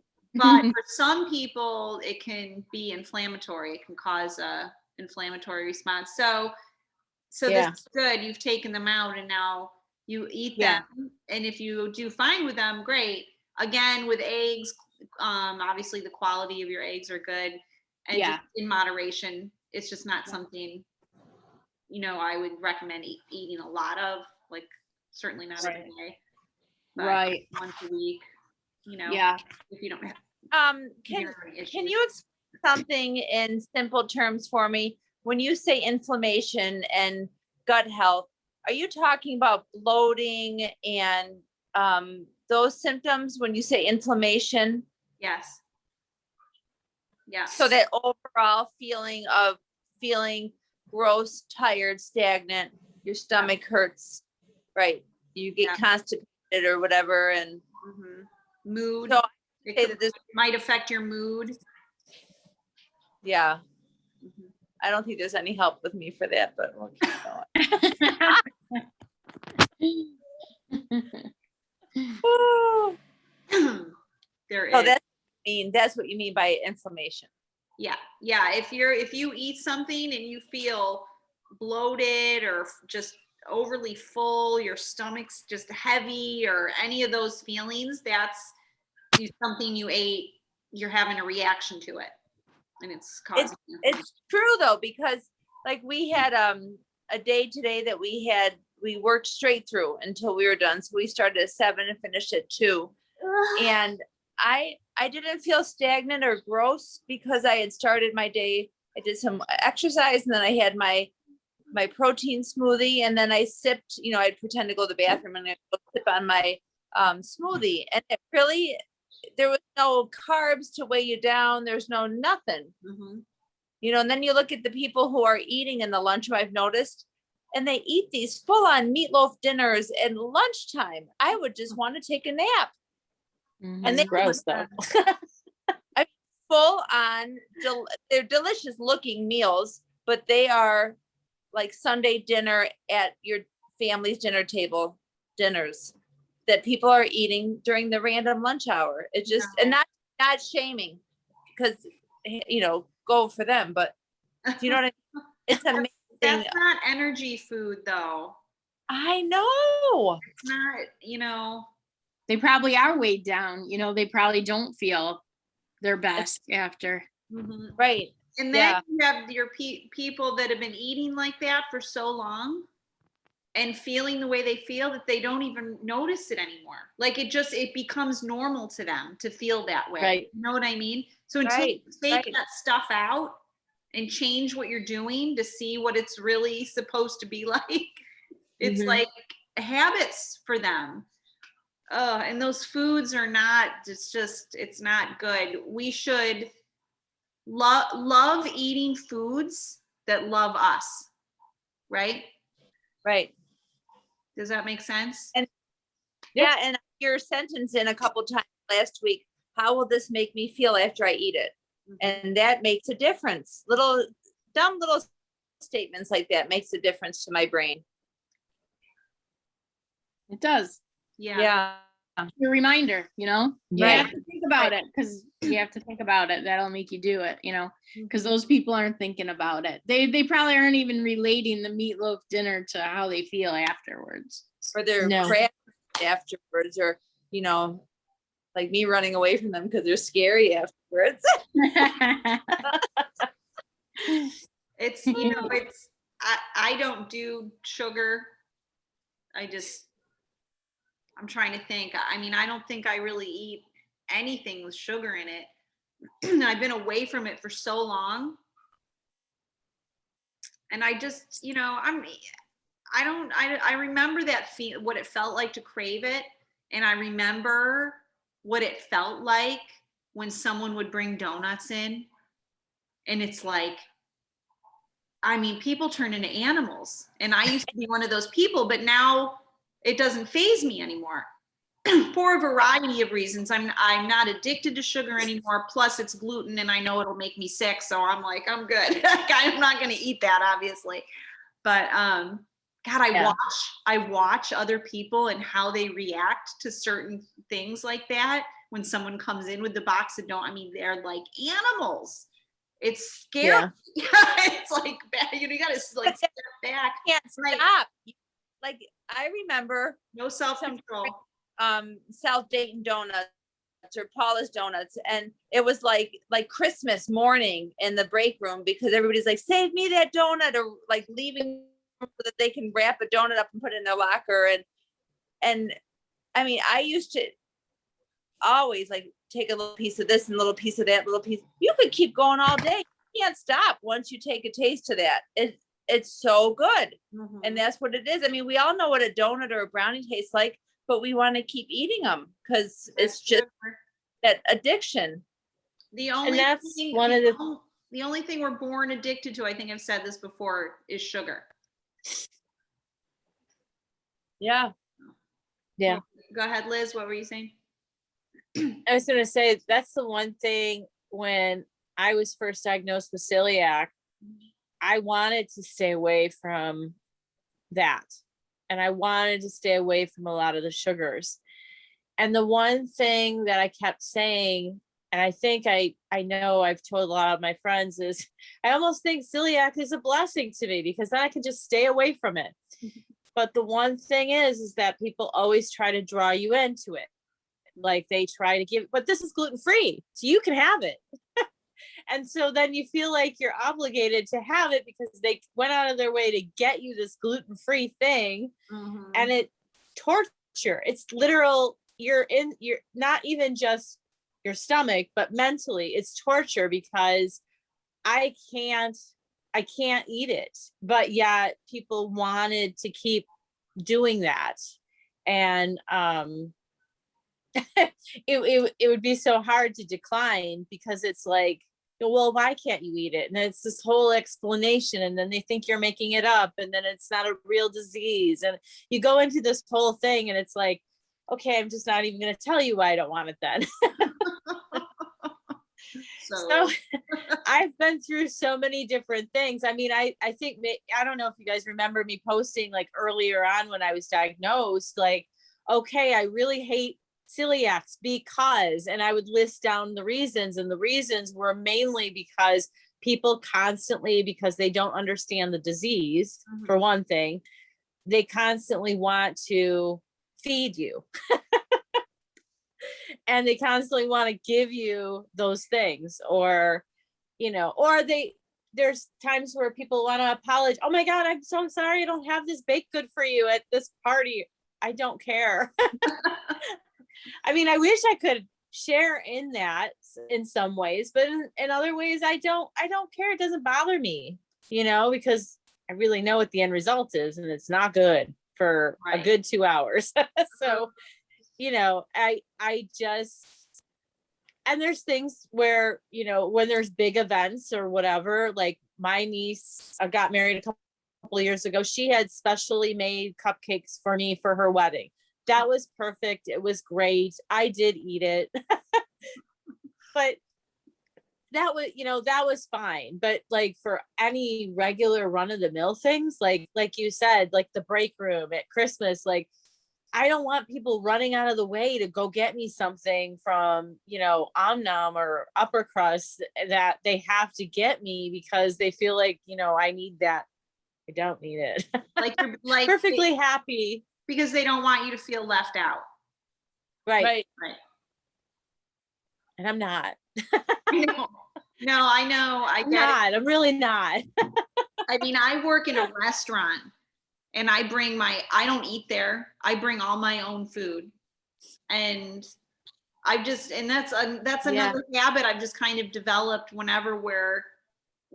for some people, it can be inflammatory. It can cause a inflammatory response. So Yeah. this is good. You've taken them out and now you eat Yeah. them. And if you do fine with them, great. Again, with eggs, obviously the quality of your eggs are good and Yeah. just in moderation. It's just not something, I would recommend eating a lot of, like certainly not every day. But Right. once a week, Yeah. if you don't have Can urinary issues. you explain something in simple terms for me? When you say inflammation and gut health, are you talking about bloating and those symptoms when you say inflammation? Yes. Yeah. So that overall feeling of feeling gross, tired, stagnant, your stomach hurts, right? You get Yeah. constipated or whatever, and Mhm. Mood. so It say could- that this, might affect your mood. yeah. Mhm. I don't think there's any help with me for that, but we'll keep going. Ooh. There is. So that's what you mean by inflammation. Yeah. If you eat something and you feel bloated or just overly full, your stomach's just heavy or any of those feelings, that's something you ate, you're having a reaction to it. And it's causing It's true though, because like we had a day today that we worked straight through until we were done. So we started at 7 and finished at 2. And I didn't feel stagnant or gross because I had started my day. I did some exercise and then I had my protein smoothie, and then I sipped, I'd pretend to go to the bathroom and I'd go sip on my smoothie. And it really, there was no carbs to weigh you down. There's no nothing, Mhm. and then you look at the people who are eating in the lunchroom, I've noticed, and they eat these full on meatloaf dinners at lunchtime. I would just want to take a nap. Mhm. And It's they gross though. full on, they're delicious looking meals, but they are like Sunday dinner at your family's dinners that people are eating during the random lunch hour. It just, and not shaming, because, go for them, but do you know what I mean? It's amazing. That's not energy food though. I know. It's not, They probably are weighed down, they probably don't feel their best after. Right. And then you have your people that have been eating like that for so long and feeling the way they feel that they don't even notice it anymore. Like it becomes normal to them to feel that way. Right. You know what I mean? So until you take that stuff out and change what you're doing to see what it's really supposed to be like, it's like habits for them. And those foods are not, it's not good. We should love eating foods that love us, right? Right. Does that make sense? And and your sentence in a couple times last week, how will this make me feel after I eat it? And that makes a difference. Dumb little statements like that makes a difference to my brain. It does. Yeah. A reminder, you Right. have to think about it, because you have to think about it. That'll make you do it, because those people aren't thinking about it. They probably aren't even relating the meatloaf dinner to how they feel afterwards. Or their crap afterwards, or, like me running away from them because they're scary afterwards. It's, I don't do sugar. I'm trying to think. I mean, I don't think I really eat anything with sugar in it. I've been away from it for so long. And I just, I remember that what it felt like to crave it. And I remember what it felt like when someone would bring donuts in. And it's like, people turn into animals. And I used to be one of those people, but now it doesn't faze me anymore for a variety of reasons. I'm not addicted to sugar anymore. Plus it's gluten and I know it'll make me sick. So I'm like, I'm good. I'm not going to eat that, obviously. But, God, I watch other people and how they react to certain things like that. When someone comes in with the box of donuts, they're like animals. It's scary. Yeah. It's like, you got to like step back. Can't stop. Like, I remember no self-control. South Dayton donuts or Paula's donuts, and it was like Christmas morning in the break room, because everybody's like, save me that donut, or like leaving so that they can wrap a donut up and put it in their locker. And I used to always like take a little piece of this and a little piece of that, little piece. You could keep going all day. You can't stop once you take a taste of that. It's so good. And that's what it is. We all know what a donut or a brownie tastes like, but we want to keep eating them because it's just that addiction. The only thing we're born addicted to, I think I've said this before, is sugar. Yeah. Go ahead, Liz. What were you saying? I was going to say, that's the one thing when I was first diagnosed with celiac, I wanted to stay away from that. And I wanted to stay away from a lot of the sugars. And the one thing that I kept saying, and I think I know I've told a lot of my friends, is I almost think celiac is a blessing to me, because then I can just stay away from it. But the one thing is that people always try to draw you into it. Like they try to give, but this is gluten-free, so you can have it. And so then you feel like you're obligated to have it because they went out of their way to get you this gluten-free thing. And it torture. It's literal. You're not even just your stomach, but mentally it's torture, because I can't eat it, but yet people wanted to keep doing that. And, it would be so hard to decline, because it's like, well, why can't you eat it? And it's this whole explanation, and then they think you're making it up, and then it's not a real disease. And you go into this whole thing, and it's like, okay, I'm just not even going to tell you why I don't want it then. So I've been through so many different things. I mean, I think, I don't know if you guys remember me posting like earlier on when I was diagnosed, like, okay, I really hate celiacs because, and I would list down the reasons, and the reasons were mainly because people constantly, because they don't understand the disease, for one thing, they constantly want to feed you. And they constantly want to give you those things, or, you know, or there's times where people want to apologize. Oh my God, I'm so sorry. I don't have this baked good for you at this party. I don't care. I mean, I wish I could share in that in some ways, but in other ways, I don't care. It doesn't bother me, you know, because I really know what the end result is, and it's not good for a good 2 hours. So, you know, I just, and there's things where, you know, when there's big events or whatever, like my niece got married a couple of years ago. She had specially made cupcakes for me for her wedding. That was perfect. It was great. I did eat it, but that was, you know, that was fine. But like for any regular run of the mill things, like you said, like the break room at Christmas, like I don't want people running out of the way to go get me something from, you know, Omnom or Upper Crust that they have to get me because they feel like, you know, I need that. I don't need it. Like you're like perfectly happy. because they don't want you to feel left out. Right. Right. And I'm not. No, I know. I get it. I'm really not. I mean, I work in a restaurant and I don't eat there. I bring all my own food. And that's another habit I've just kind of developed whenever we're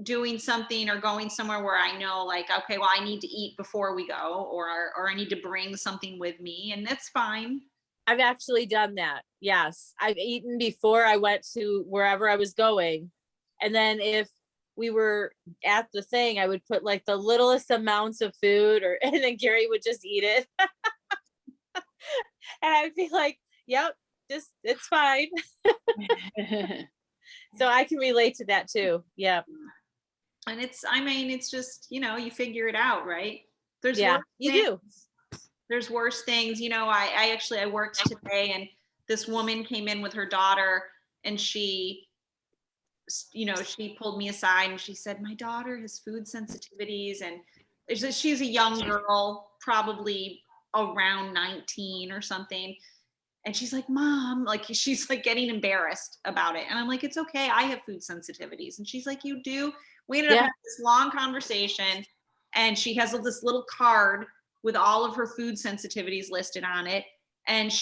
doing something or going somewhere where I know like, okay, well, I need to eat before we go, or I need to bring something with me, and that's fine. I've actually done that. Yes. I've eaten before I went to wherever I was going. And then if we were at the thing, I would put like the littlest amounts of food, and then Gary would just eat it. And I'd be like, yep, it's fine. So I can relate to that too. Yeah. And it's just, you know, you figure it out, right? There's you do. There's worse things. You know, I worked today, and this woman came in with her daughter, and she pulled me aside and she said, my daughter has food sensitivities, and she's a young girl, probably around 19 or something. And she's like, Mom, like she's like getting embarrassed about it. And I'm like, it's okay. I have food sensitivities. And she's like, you do? We ended up having this long conversation, and she has this little card with all of her food sensitivities listed on it. And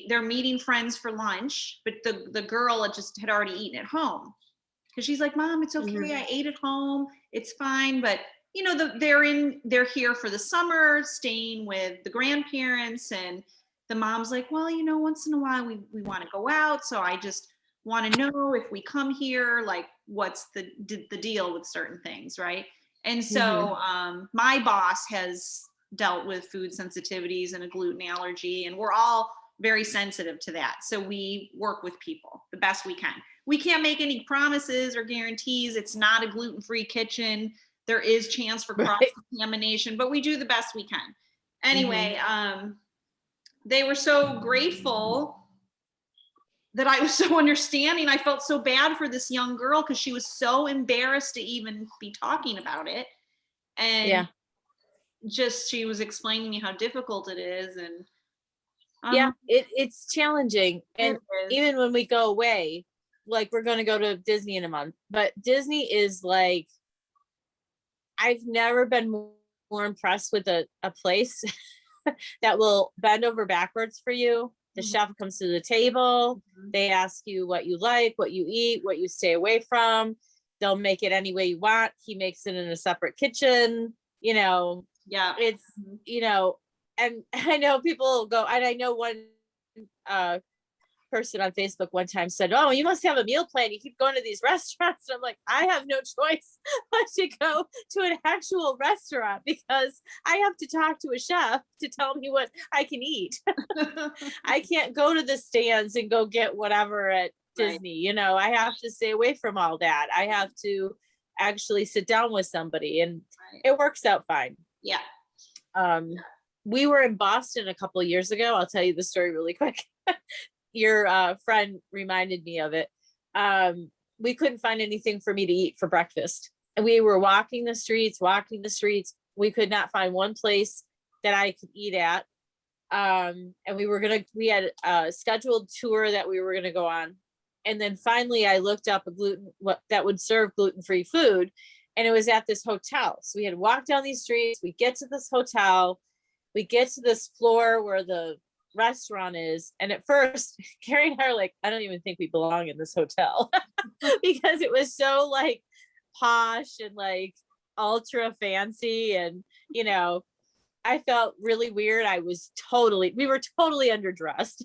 they're meeting friends for lunch, but the girl had already eaten at home. Cause she's like, Mom, it's okay. I ate at home. It's fine. But you know, they're here for the summer, staying with the grandparents. And the mom's like, well, you know, once in a while we want to go out. So I just want to know if we come here, like what's the deal with certain things. Right. And so my boss has dealt with food sensitivities and a gluten allergy, and we're all very sensitive to that. So we work with people the best we can. We can't make any promises or guarantees. It's not a gluten-free kitchen. There is chance for cross-contamination, but we do the best we can. Anyway, they were so grateful that I was so understanding. I felt so bad for this young girl because she was so embarrassed to even be talking about it. And she was explaining me how difficult it is. And it's challenging. And even when we go away, like we're going to go to Disney in a month, but Disney is like, I've never been more impressed with a place that will bend over backwards for you. The chef comes to the table. They ask you what you like, what you eat, what you stay away from. They'll make it any way you want. He makes it in a separate kitchen, you know. Yeah. It's, you know, and I know people go, and I know one person on Facebook one time said, oh, you must have a meal plan. You keep going to these restaurants. And I'm like, I have no choice but to go to an actual restaurant because I have to talk to a chef to tell me what I can eat. I can't go to the stands and go get whatever at Right. Disney, you know, I have to stay away from all that. I have to actually sit down with somebody, and Right. it works out fine. Yeah. We were in Boston a couple of years ago. I'll tell you the story really quick. Your friend reminded me of it. We couldn't find anything for me to eat for breakfast. And we were walking the streets. We could not find one place that I could eat at. And we had a scheduled tour that we were gonna go on. And then finally I looked up that would serve gluten-free food. And it was at this hotel. So we had walked down these streets, we get to this hotel, we get to this floor where the restaurant is. And at first, Carrie and I are like, I don't even think we belong in this hotel because it was so like posh and like ultra fancy. And, you know, I felt really weird. We were totally underdressed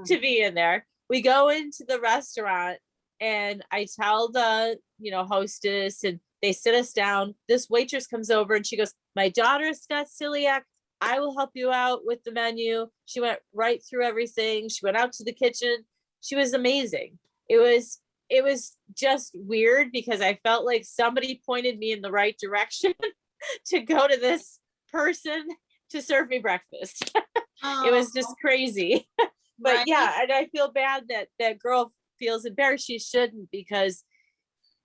to be in there. We go into the restaurant and I tell the, hostess, and they sit us down. This waitress comes over and she goes, my daughter's got celiac. I will help you out with the menu. She went right through everything. She went out to the kitchen. She was amazing. It was just weird because I felt like somebody pointed me in the right direction to go to this person to serve me breakfast. It was just crazy. But Right. yeah, and I feel bad that that girl feels embarrassed. She shouldn't, because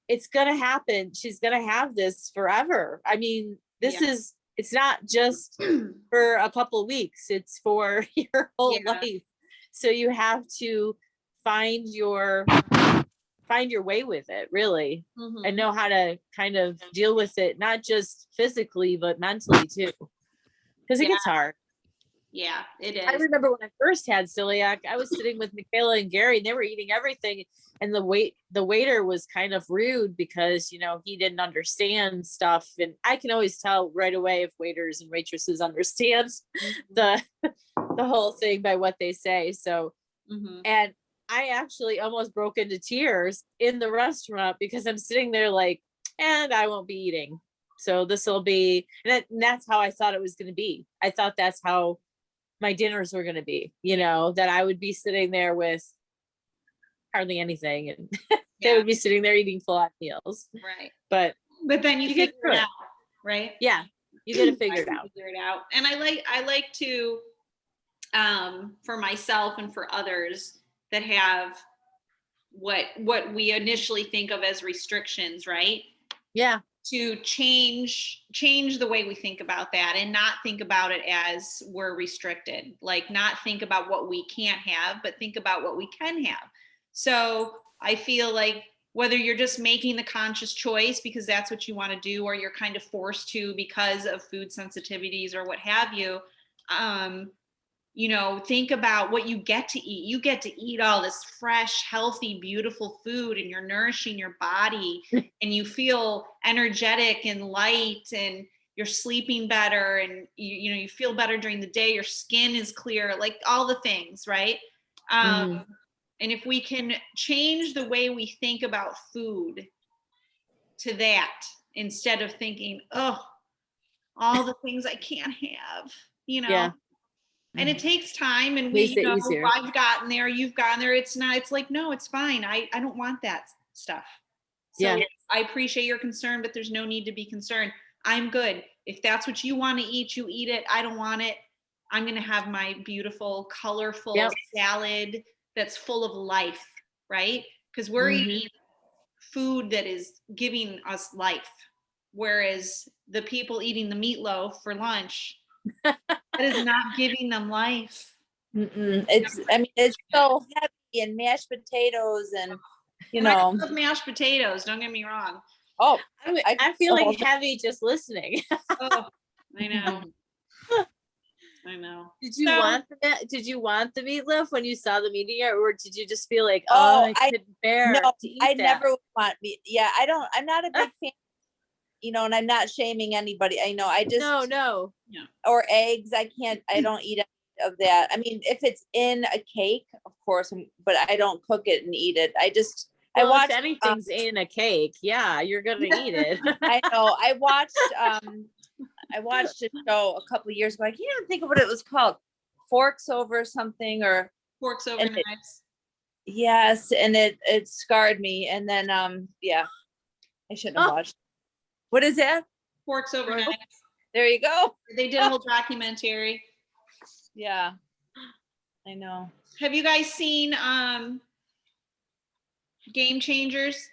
it's gonna happen. She's gonna have this forever. I mean, it's not just for a couple of weeks, it's for your whole Yeah. life. So you have to find your way with it, really, Mhm. and know how to kind of deal with it, not just physically, but mentally too. Because it Yeah. gets hard. Yeah, it I is. remember when I first had celiac, I was sitting with Michaela and Gary, and they were eating everything. And the waiter was kind of rude because, he didn't understand stuff. And I can always tell right away if waiters and waitresses understand the whole thing by what they say. So, Mhm. and I actually almost broke into tears in the restaurant because I'm sitting there like, and I won't be eating. So this will be, and that's how I thought it was going to be. I thought that's how my dinners were going to be, that I would be sitting there with hardly anything, and they Yeah. would be sitting there eating full-on meals. Right. But But then you You get figure through it it. out, right? yeah, you get to figure it I out. figure it out. And I like to, for myself and for others that have what we initially think of as restrictions, right? Yeah. To change the way we think about that, and not think about it as we're restricted, like not think about what we can't have, but think about what we can have. So I feel like whether you're just making the conscious choice because that's what you want to do, or you're kind of forced to because of food sensitivities or what have you, think about what you get to eat. You get to eat all this fresh, healthy, beautiful food, and you're nourishing your body and you feel energetic and light, and you're sleeping better, and you feel better during the day. Your skin is clear, like all the things, right? And if we can change the way we think about food to that, instead of thinking, oh, all the things I can't have, Yeah. and it takes time, and Makes it easier. I've gotten there, you've gotten there. It's like, no, it's fine. I don't want that stuff. So Yeah. I appreciate your concern, but there's no need to be concerned. I'm good. If that's what you want to eat, you eat it. I don't want it. I'm going to have my beautiful, colorful Yep. salad that's full of life, right? Because we're eating food that is giving us life. Whereas the people eating the meatloaf for lunch, that is not giving them life. It's so heavy, and mashed potatoes, and And I love mashed potatoes, don't get me wrong. oh, I'm feeling heavy just listening. Oh, I know. I know. Did you want the meatloaf when you saw the media, or did you just feel like, Oh, I couldn't bear no, to eat I that? never want meat. Yeah, I'm not a big fan, and I'm not shaming anybody. I know, I just, No. or eggs. I don't eat any of that. I mean, if it's in a cake, of course, but I don't cook it and eat it. I Well, watched, if anything's in a cake, yeah, you're gonna eat it. I know, I watched a show a couple of years ago. I can't even think of what it was called. Forks Over something, or Forks over and knives. Yes, and it scarred me. And then yeah, I shouldn't have Oh. watched. What is that? Forks over knives. There you go. They did a whole documentary. Yeah, I know. Have you guys seen Game Changers?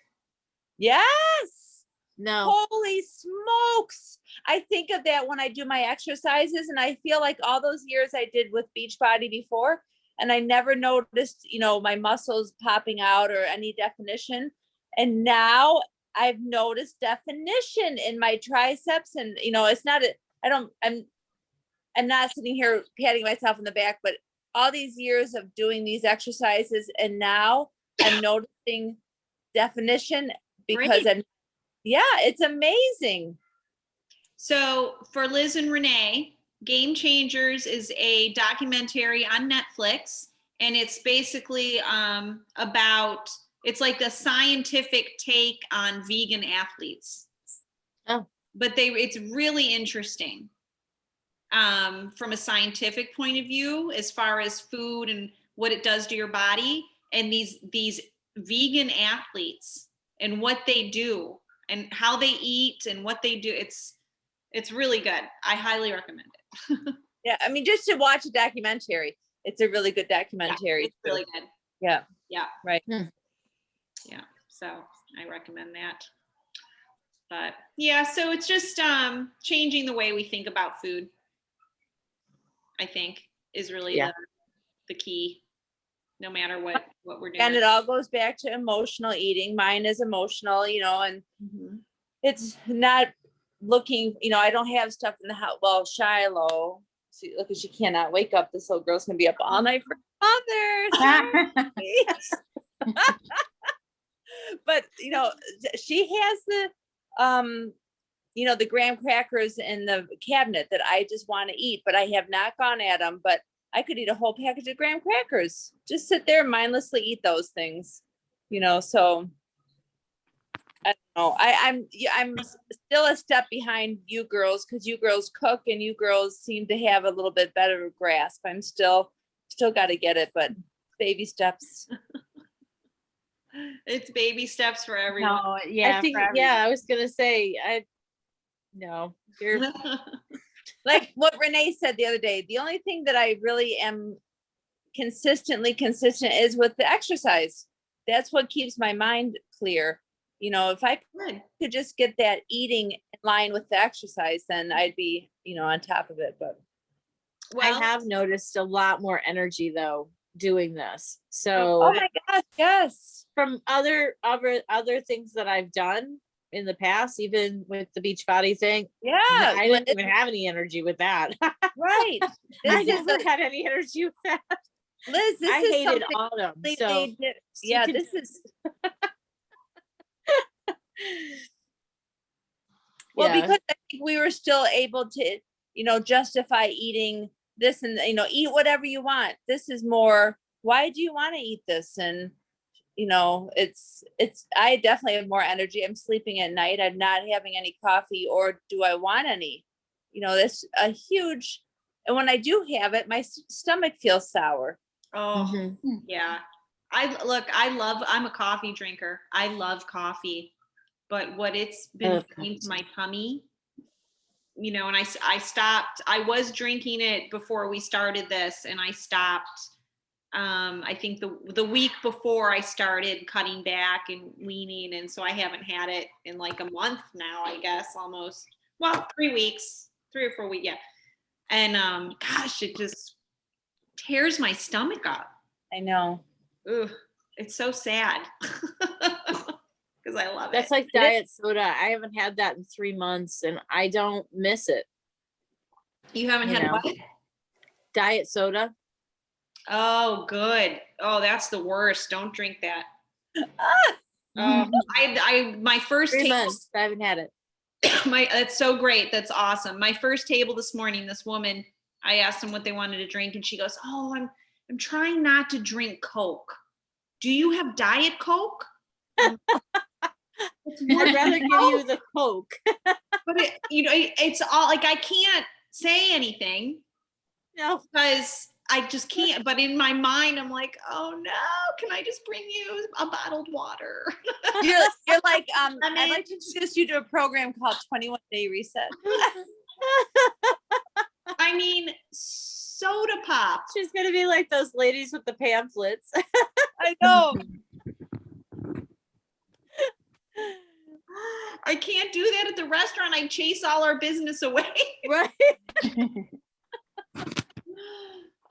Yes. No. Holy smokes. I think of that when I do my exercises, and I feel like all those years I did with Beachbody before, and I never noticed, my muscles popping out or any definition. And now I've noticed definition in my triceps, and it's not I'm not sitting here patting myself in the back, but all these years of doing these exercises, and now I'm noticing definition because it's amazing. So for Liz and Renee, Game Changers is a documentary on Netflix, and it's basically it's like the scientific take on vegan athletes. Oh. But it's really interesting from a scientific point of view, as far as food and what it does to your body, and these vegan athletes and what they do and how they eat and what they do. It's really good. I highly recommend it. Yeah, I mean, just to watch a documentary, it's a really good documentary. Yeah, it's really good. Yeah. Yeah. Right. Yeah. So I recommend that. But yeah, so it's just changing the way we think about food, I think, is really the key, no matter what we're doing. And it all goes back to emotional eating. Mine is emotional, and it's not looking, I don't have stuff in the house. Well, Shiloh, see, look, she cannot wake up. This little girl's gonna be up all night for mother. But she has the graham crackers in the cabinet that I just want to eat, but I have not gone at them. But I could eat a whole package of graham crackers, just sit there and mindlessly eat those things, so I don't know. I'm still a step behind you girls, because you girls cook and you girls seem to have a little bit better grasp. I'm still got to get it, but baby steps. It's baby steps for everyone. No, yeah, I think, for everyone. I was gonna say, no, you're Like what Renee said the other day, the only thing that I really am consistent is with the exercise. That's what keeps my mind clear. If I could just get that eating in line with the exercise, then I'd be, on top of it. But I have noticed a lot more energy though doing this. So oh my gosh, yes. From other things that I've done in the past, even with the Beachbody thing, Yeah, I didn't even have any energy with that. Right. I never had any energy with that. Liz, I hated autumn. So yeah, this is well, because I think we were still able to, justify eating this and, eat whatever you want. This is more, why do you want to eat this? And, I definitely have more energy. I'm sleeping at night. I'm not having any coffee, or do I want any? That's a huge, and when I do have it, my stomach feels sour. Oh, yeah. I'm a coffee drinker. I love coffee, but what it's been doing to my tummy, and I stopped. I was drinking it before we started this, and I stopped. I think the week before I started cutting back and weaning, and so I haven't had it in like a month now, I guess, almost. Well, 3 weeks, 3 or 4 weeks, yeah. And gosh, it just tears my stomach up. I know. Ugh, it's so sad because I love it. That's like diet soda. I haven't had that in 3 months, and I don't miss it. You haven't had what? Diet soda. Oh, good. Oh, that's the worst. Don't drink that. My first 3 table. months. I haven't had it. That's so great. That's awesome. My first table this morning, this woman, I asked them what they wanted to drink, and she goes, "Oh, I'm trying not to drink Coke. Do you have Diet Coke?" I'd rather give you the Coke. But it's all like, I can't say anything. No. Because I just can't. But in my mind, I'm like, oh no, can I just bring you a bottled water? You're like, I'd mean- like to introduce you to a program called 21 Day Reset. I mean, soda pop. She's gonna be like those ladies with the pamphlets. I know. I can't do that at the restaurant. I chase all our business away. Right.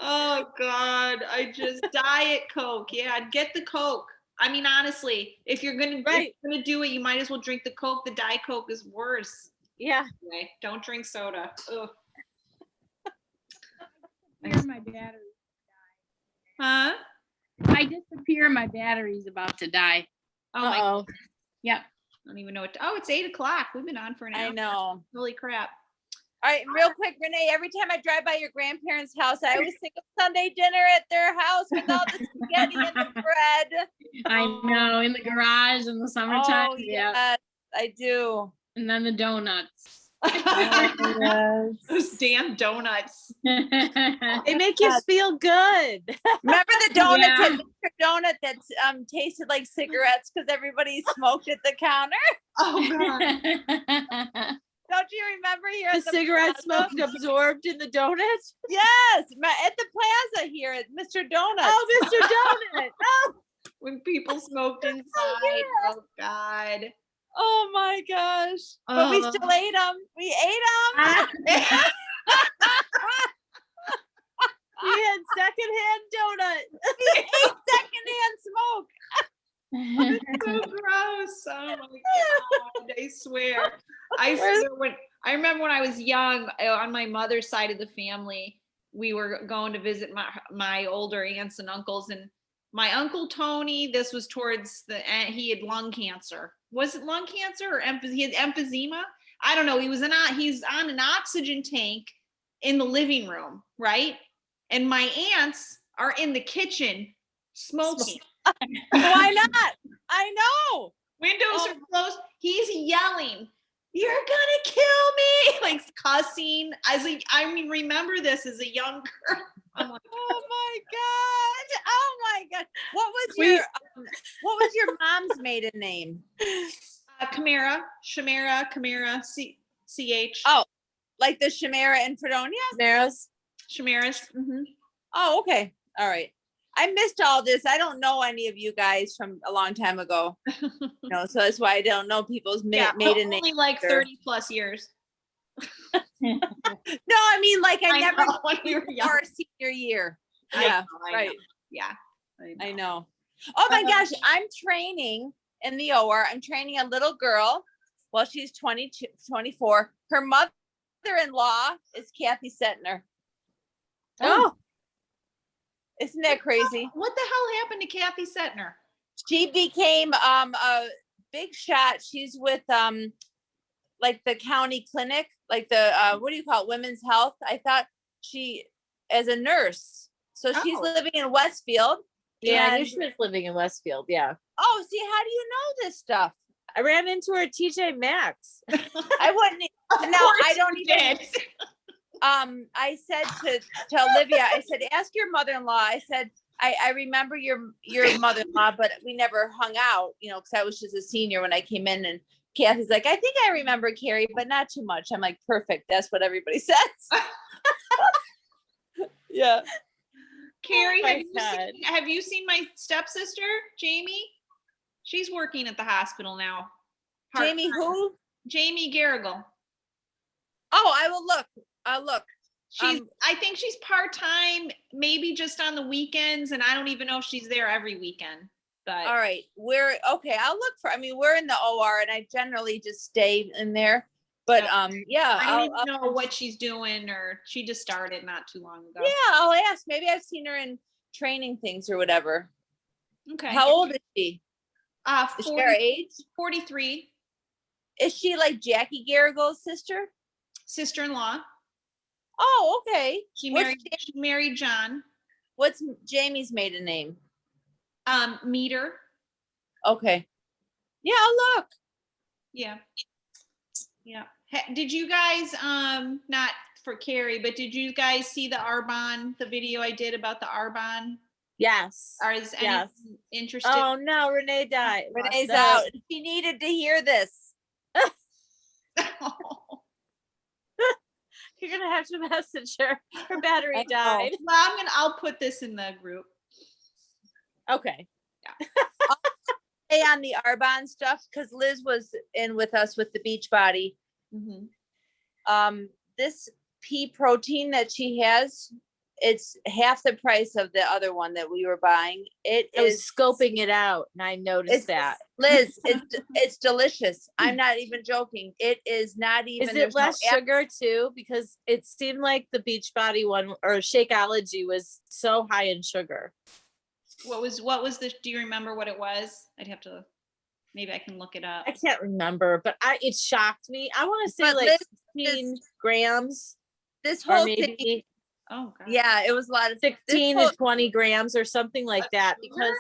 Oh God, I just Diet Coke. Yeah, I'd get the Coke. I mean, honestly, if you're gonna do it, you might as well drink the Coke. The Diet Coke is worse. Yeah. Anyway, don't drink soda. Ugh. My battery. Huh? I disappear, my battery's about to die. Oh my! Uh-oh. Yep. I don't even know what. Oh, it's 8:00. We've been on for an hour. I know. Holy crap! All right, real quick, Renee, every time I drive by your grandparents' house, I always think of Sunday dinner at their house with all the spaghetti and the bread. I know, in the garage in the summertime. Oh, Yeah. yes, I do. And then the donuts. Those damn donuts. They make you feel good. Remember the donuts Yeah. at Mr. Donut that tasted like cigarettes because everybody smoked at the counter? Oh God! Don't you remember here The at the cigarette plaza? smoke absorbed in the donut. Yes, at the plaza here at Mr. Donut. Oh, Mr. Donut. Oh, When people smoked inside. Oh God! Oh my gosh. But we still ate them. We ate them. we had secondhand donut. We ate secondhand smoke. So gross. Oh my God. I swear. I remember when I was young, on my mother's side of the family, we were going to visit my older aunts and uncles, and my uncle Tony, this was towards the end, he had lung cancer. Was it lung cancer or he had emphysema? I don't know. He's on an oxygen tank in the living room, right? And my aunts are in the kitchen smoking. Why not? I know. Windows are closed. He's yelling, "You're gonna kill me!" Like cussing. Remember this as a young girl. I'm like, Oh my god. Oh my god. What was your mom's maiden name? Shamira, CH. Oh, like the Chimera and Fredonia? Maros. Shamiras. Oh, okay. All right. I missed all this. I don't know any of you guys from a long time ago. So that's why I don't know people's maiden names. Only like 30 plus years. No, I mean, like I never know, when we were young. our senior year. I Yeah, know, I right. know. Yeah. I know. Oh my gosh, I'm training in the OR. I'm training a little girl. Well, she's 22, 24. Her mother-in-law is Kathy Setner. Oh, Isn't that crazy? What the hell happened to Kathy Setner? She became a big shot. She's with like the county clinic, like the what do you call it, women's health. I thought she as a nurse. So she's Oh. living in Westfield. yeah. I knew And- she was living in Westfield. Yeah. Oh, see, how do you know this stuff? I ran into her at TJ Maxx. I wouldn't. Of No, course I don't you even. did. I said to Olivia, I said, ask your mother-in-law. I said, I remember your mother-in-law, but we never hung out, because I was just a senior when I came in. And Kathy's like, I think I remember Carrie, but not too much. I'm like, perfect. That's what everybody says. Yeah. Carrie, Oh my have you seen my stepsister, Jamie? She's working at the hospital now. Jamie, who? Jamie Garrigle. Oh, I will look. I'll look. I think she's part-time, maybe just on the weekends, and I don't even know if she's there every weekend. But All right. Okay. I'll look we're in the OR and I generally just stay in there. But yeah, I don't even know what she's doing, or she just started not too long ago. yeah, I'll ask. Maybe I've seen her in training things or whatever. Okay. How old is she? Is she our 40, age? 43, Is she like Jackie Garrigo's sister? sister-in-law. Oh, okay. She What's married John. What's Jamie's maiden name? Meter. Okay. Yeah, I'll look. Yeah. Did you guys not for Carrie, but did you guys see the Arbonne, the video I did about the Arbonne? Yes. Or is anyone Yes. interested? Oh no, Renee died. Renee's No. out. She needed to hear this. You're gonna have to message her. Her battery I know. died. Well, I'll put this in the group. Okay. Hey, on the Arbonne stuff, because Liz was in with us with the Beachbody. This pea protein that she has, it's half the price of the other one that we were buying. It I was is scoping it out and I noticed it's that. Liz, it's delicious. I'm not even joking. It is not even. Is it there's no less sugar too? Because it seemed like the Beachbody one or Shakeology was so high in sugar. What was the, do you remember what it was? I'd have to, maybe I can look it up. I can't remember, but it shocked me. I want to say But like Liz, 16 grams This or whole thing, maybe Oh, God. yeah, it was a lot of 16 whole- to 20 grams or something like that because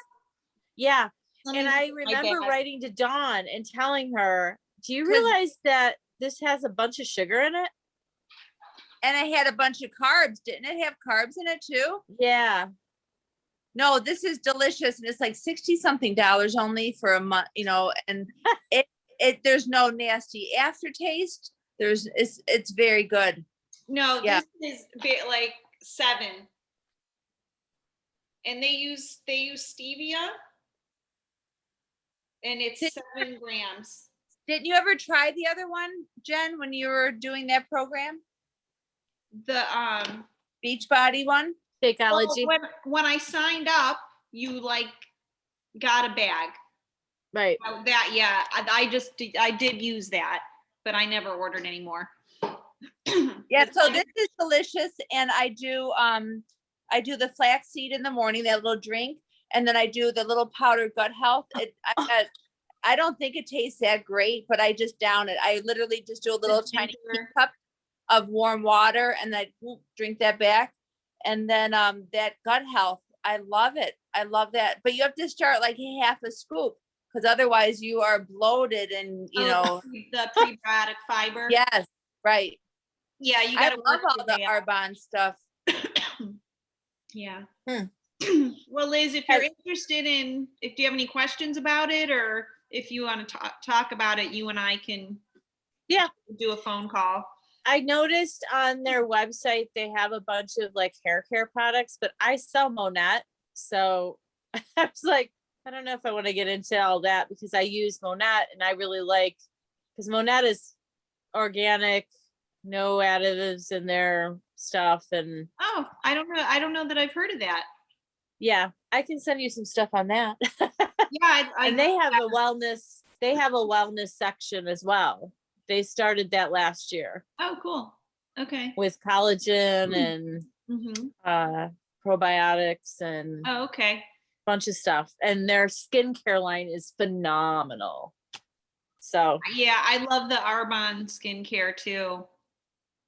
yeah. Let And me I look at my remember bag. writing to Dawn and telling her, do you 'Cause- realize that this has a bunch of sugar in it? and it had a bunch of carbs. Didn't it have carbs in it too? Yeah. No, this is delicious, and it's like 60 something dollars only for a month, and there's no nasty aftertaste. It's very good. No, Yeah. this is like 7. And they use stevia. And it's 7 grams. Didn't you ever try the other one, Jen, when you were doing that program? The Beachbody one? Shakeology. well, when I signed up, you like got a bag. Right. That yeah, I did use that, but I never ordered anymore. Yeah, so this is delicious, and I do the flaxseed in the morning, that little drink, and then I do the little powdered gut health. I don't think it tastes that great, but I just down it. I literally just do a little tiny cup of warm water, and I drink that back. And then that gut health, I love it. I love that. But you have to start like half a scoop, because otherwise you are bloated and the prebiotic fiber. Yes, right. Yeah, you I gotta love work all your the way up. Arbonne stuff. Yeah. Hmm. Well, Liz, if you're interested in, if you have any questions about it, or if you want to talk about it, you and I can do a phone call. I noticed on their website they have a bunch of like hair care products, but I sell Monette. So I was like, I don't know if I want to get into all that because I use Monette and I really like, because Monette is organic, no additives in their stuff. And Oh, I don't know that I've heard of that. yeah, I can send you some stuff on that. Yeah, And they have a wellness section as well. They started that last year Oh, cool. Okay. with collagen and Mm-hmm. probiotics and Oh, okay. bunch of stuff. And their skincare line is phenomenal. So Yeah, I love the Arbonne skincare too.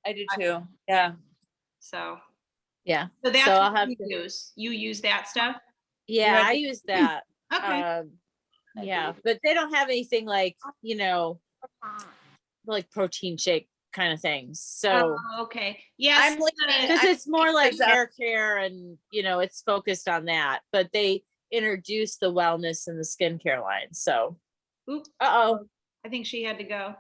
I do too. Yeah. So yeah. so that's So I'll what have you to- use. You use that stuff? Yeah, Yeah. I use that. Okay. Yeah, but they don't have anything like, like protein shake kind of things. So Oh, okay. Yes. I'm leaving. because it's more like because, hair care and it's focused on that, but they introduced the wellness and the skincare line. So Oop, uh-oh. I think she had to go.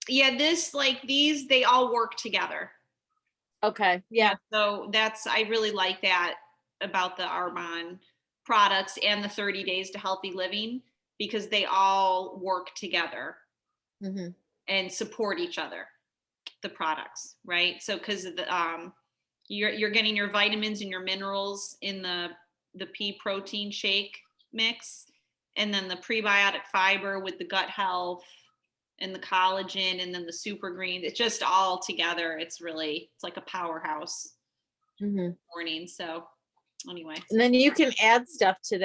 Yeah, these, they all work together. Okay. Yeah. So I really like that about the Arbonne products and the 30 days to healthy living, because they all work together Mm-hmm. and support each other, the products, right? So because of the you're getting your vitamins and your minerals in the pea protein shake mix, and then the prebiotic fiber with the gut health and the collagen, and then the super green. It's just all together. It's like a powerhouse Mm-hmm. morning. So anyway. And then you can add stuff to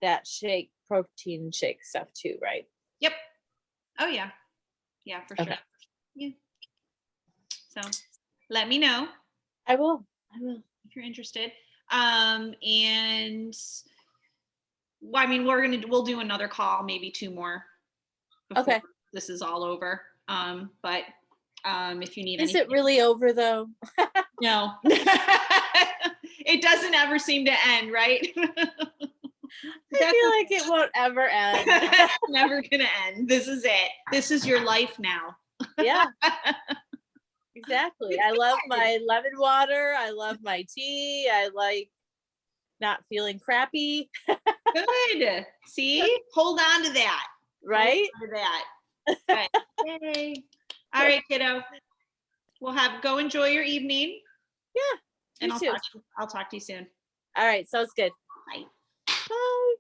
that shake, protein shake stuff too, right? Yep. Oh yeah. Yeah, for Okay. sure. Yeah. So let me know I will. if you're interested. And well, I mean, we'll do another call, maybe 2 more before Okay. this is all over. But if you need Is anything, it really over though? no. It doesn't ever seem to end, right? I feel like it won't ever end. Never gonna end. This is it. This is your life now. Yeah, exactly. I love my lemon water. I love my tea. I like not feeling crappy, Good. See? Hold on to that. right? Hold on to that. Right. Yay. All right, kiddo. We'll go enjoy your evening. Yeah, And you too. I'll talk to you soon. All right, sounds good. Bye. Bye.